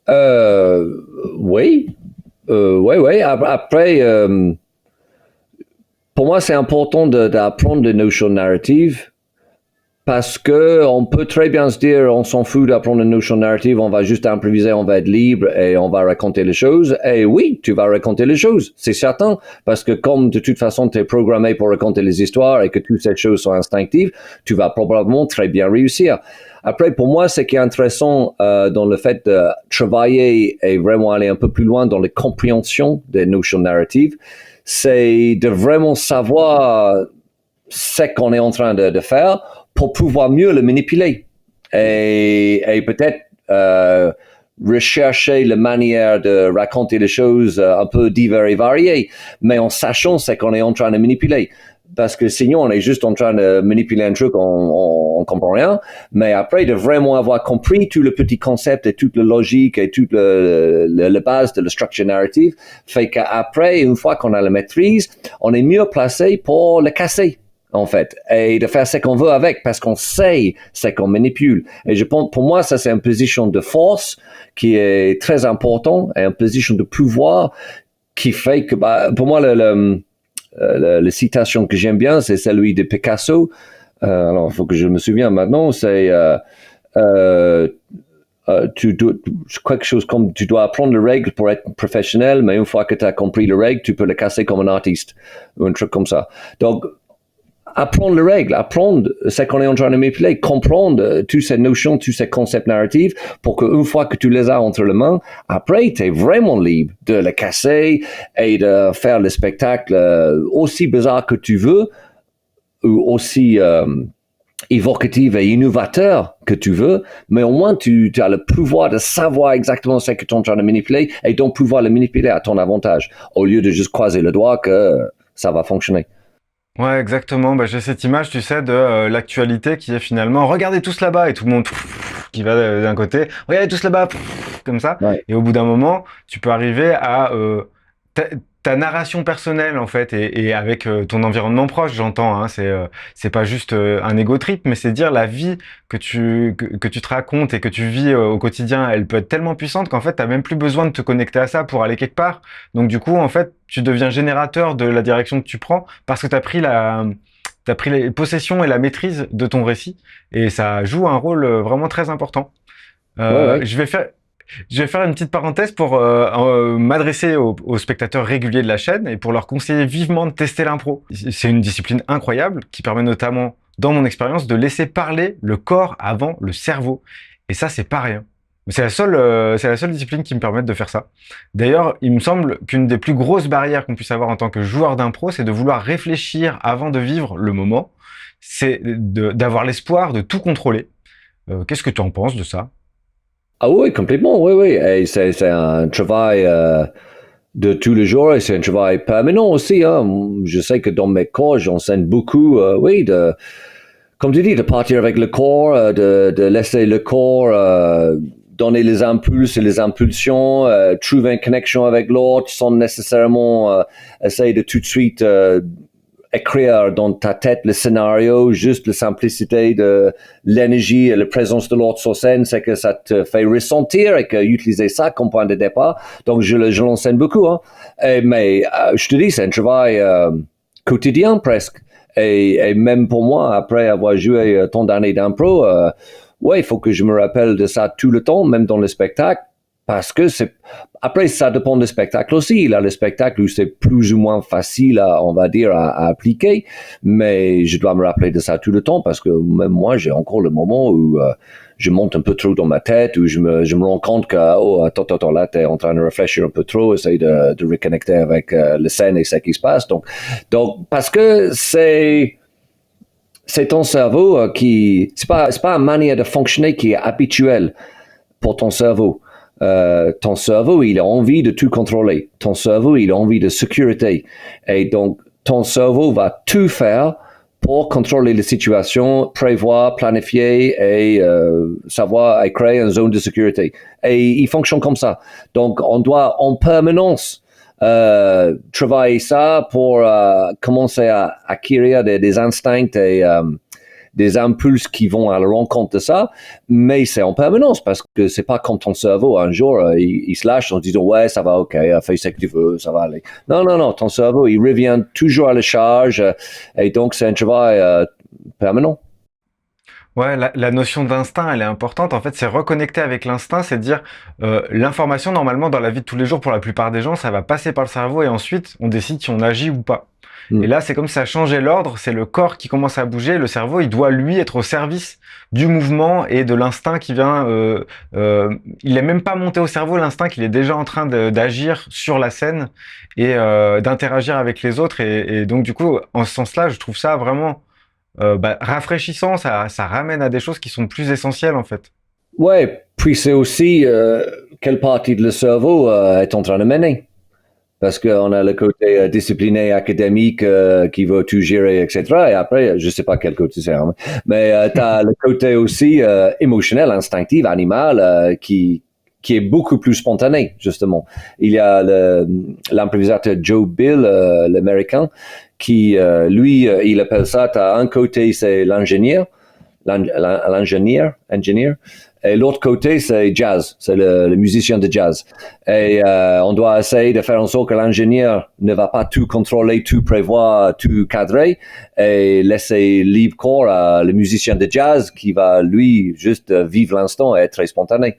Euh, oui, oui. Après, pour moi, c'est important d'apprendre des notions narratives parce que on peut très bien se dire, on s'en fout d'apprendre une notion narrative, on va juste improviser, on va être libre et on va raconter les choses. Et oui, tu vas raconter les choses, c'est certain, parce que comme de toute façon tu es programmé pour raconter les histoires et que toutes ces choses sont instinctives, tu vas probablement très bien réussir. Après, pour moi, ce qui est intéressant dans le fait de travailler et vraiment aller un peu plus loin dans la compréhension des notions narratives, c'est de vraiment savoir ce qu'on est en train de faire pour pouvoir mieux le manipuler et peut-être rechercher la manière de raconter les choses un peu diverses et variées, mais en sachant ce qu'on est en train de manipuler. Parce que sinon, on est juste en train de manipuler un truc, on comprend rien. Mais après, de vraiment avoir compris tout le petit concept et toute la logique et toute la base de la structure narrative, fait qu'après, une fois qu'on a la maîtrise, on est mieux placé pour le casser en fait, et de faire ce qu'on veut avec, parce qu'on sait ce qu'on manipule. Et je pense, pour moi, ça c'est une position de force qui est très important, et une position de pouvoir qui fait que, bah, pour moi, la citation que j'aime bien, c'est celui de Picasso. Alors, il faut que je me souvienne maintenant, c'est euh, quelque chose comme tu dois apprendre les règles pour être professionnel, mais une fois que tu as compris les règles, tu peux les casser comme un artiste, ou un truc comme ça. Donc, apprendre les règles, apprendre ce qu'on est en train de manipuler, comprendre toutes ces notions, tous ces concepts narratifs, pour qu'une fois que tu les as entre les mains, après, tu es vraiment libre de les casser et de faire le spectacle aussi bizarre que tu veux, ou aussi évocatif et innovateur que tu veux, mais au moins tu as le pouvoir de savoir exactement ce que tu es en train de manipuler et donc pouvoir le manipuler à ton avantage, au lieu de juste croiser le doigt que ça va fonctionner. Ouais, exactement. Bah, j'ai cette image, tu sais, de l'actualité qui est finalement regardez tous là-bas et tout le monde qui va d'un côté, regardez tous là-bas comme ça. Ouais. Et au bout d'un moment, tu peux arriver à ta narration personnelle en fait et avec ton environnement proche, j'entends. Hein, c'est pas juste un ego trip, mais c'est dire la vie que tu te racontes et que tu vis au quotidien, elle peut être tellement puissante qu'en fait t'as même plus besoin de te connecter à ça pour aller quelque part. Donc du coup, en fait, tu deviens générateur de la direction que tu prends parce que t'as pris les possessions et la maîtrise de ton récit et ça joue un rôle vraiment très important. Ouais, Euh, ouais. je vais faire je vais faire une petite parenthèse pour m'adresser aux spectateurs réguliers de la chaîne et pour leur conseiller vivement de tester l'impro. C'est une discipline incroyable qui permet notamment, dans mon expérience, de laisser parler le corps avant le cerveau. Et ça, c'est pas rien. C'est la seule discipline qui me permette de faire ça. D'ailleurs, il me semble qu'une des plus grosses barrières qu'on puisse avoir en tant que joueur d'impro, c'est de vouloir réfléchir avant de vivre le moment. C'est d'avoir l'espoir de tout contrôler. Qu'est-ce que tu en penses de ça? Ah oui, complètement, oui, oui. Et c'est un travail de tous les jours et c'est un travail permanent aussi. Hein. Je sais que dans mes cours, j'enseigne beaucoup, oui, comme tu dis, de partir avec le corps, de laisser le corps donner les impulses et les impulsions, trouver une connexion avec l'autre sans nécessairement essayer de tout de suite écrire dans ta tête le scénario, juste la simplicité de l'énergie et la présence de l'autre sur scène, c'est que ça te fait ressentir et que utiliser ça comme point de départ. Donc, je l'enseigne beaucoup. Hein. Mais je te dis, c'est un travail quotidien presque. Et même pour moi, après avoir joué tant d'années d'impro, ouais, il faut que je me rappelle de ça tout le temps, même dans le spectacle, parce que après, ça dépend du spectacle aussi. Il y a le spectacle où c'est plus ou moins facile, on va dire, à appliquer, mais je dois me rappeler de ça tout le temps parce que même moi, j'ai encore le moment où je monte un peu trop dans ma tête, où je me rends compte que, attends, là, t'es en train de réfléchir un peu trop, essaye de reconnecter avec la scène et ce qui se passe. Donc, parce que c'est ton cerveau c'est pas une manière de fonctionner qui est habituelle pour ton cerveau. Ton cerveau, il a envie de tout contrôler. Ton cerveau, il a envie de sécurité. Et donc, ton cerveau va tout faire pour contrôler la situation, prévoir, planifier et savoir et créer une zone de sécurité. Et il fonctionne comme ça. Donc, on doit en permanence travailler ça pour commencer à acquérir des instincts et des impulses qui vont à la rencontre de ça, mais c'est en permanence parce que c'est pas comme ton cerveau un jour il se lâche en disant ouais ça va ok fais ce que tu veux ça va aller. Non ton cerveau il revient toujours à la charge et donc c'est un travail permanent. Ouais, la notion d'instinct, elle est importante. En fait, c'est reconnecter avec l'instinct, c'est dire l'information, normalement, dans la vie de tous les jours, pour la plupart des gens, ça va passer par le cerveau et ensuite, on décide si on agit ou pas. Et là, c'est comme si ça changeait l'ordre, c'est le corps qui commence à bouger, le cerveau, il doit, lui, être au service du mouvement et de l'instinct qui vient... il est même pas monté au cerveau, l'instinct, il est déjà en train d'agir sur la scène et d'interagir avec les autres. Et donc, du coup, en ce sens-là, je trouve ça vraiment rafraîchissant, ça ramène à des choses qui sont plus essentielles en fait. Ouais, puis c'est aussi quelle partie de le cerveau est en train de mener. Parce qu'on a le côté discipliné académique qui veut tout gérer, etc. Et après, je sais pas quel côté c'est, hein, mais tu as le côté aussi émotionnel, instinctif, animal, qui est beaucoup plus spontané, justement. Il y a l'improvisateur Joe Bill, l'américain, qui, lui, il appelle ça, tu as un côté, c'est l'ingénieur, ingénieur, et l'autre côté, c'est jazz, c'est le musicien de jazz. Et on doit essayer de faire en sorte que l'ingénieur ne va pas tout contrôler, tout prévoir, tout cadrer, et laisser libre cours à le musicien de jazz qui va, lui, juste vivre l'instant et être très spontané.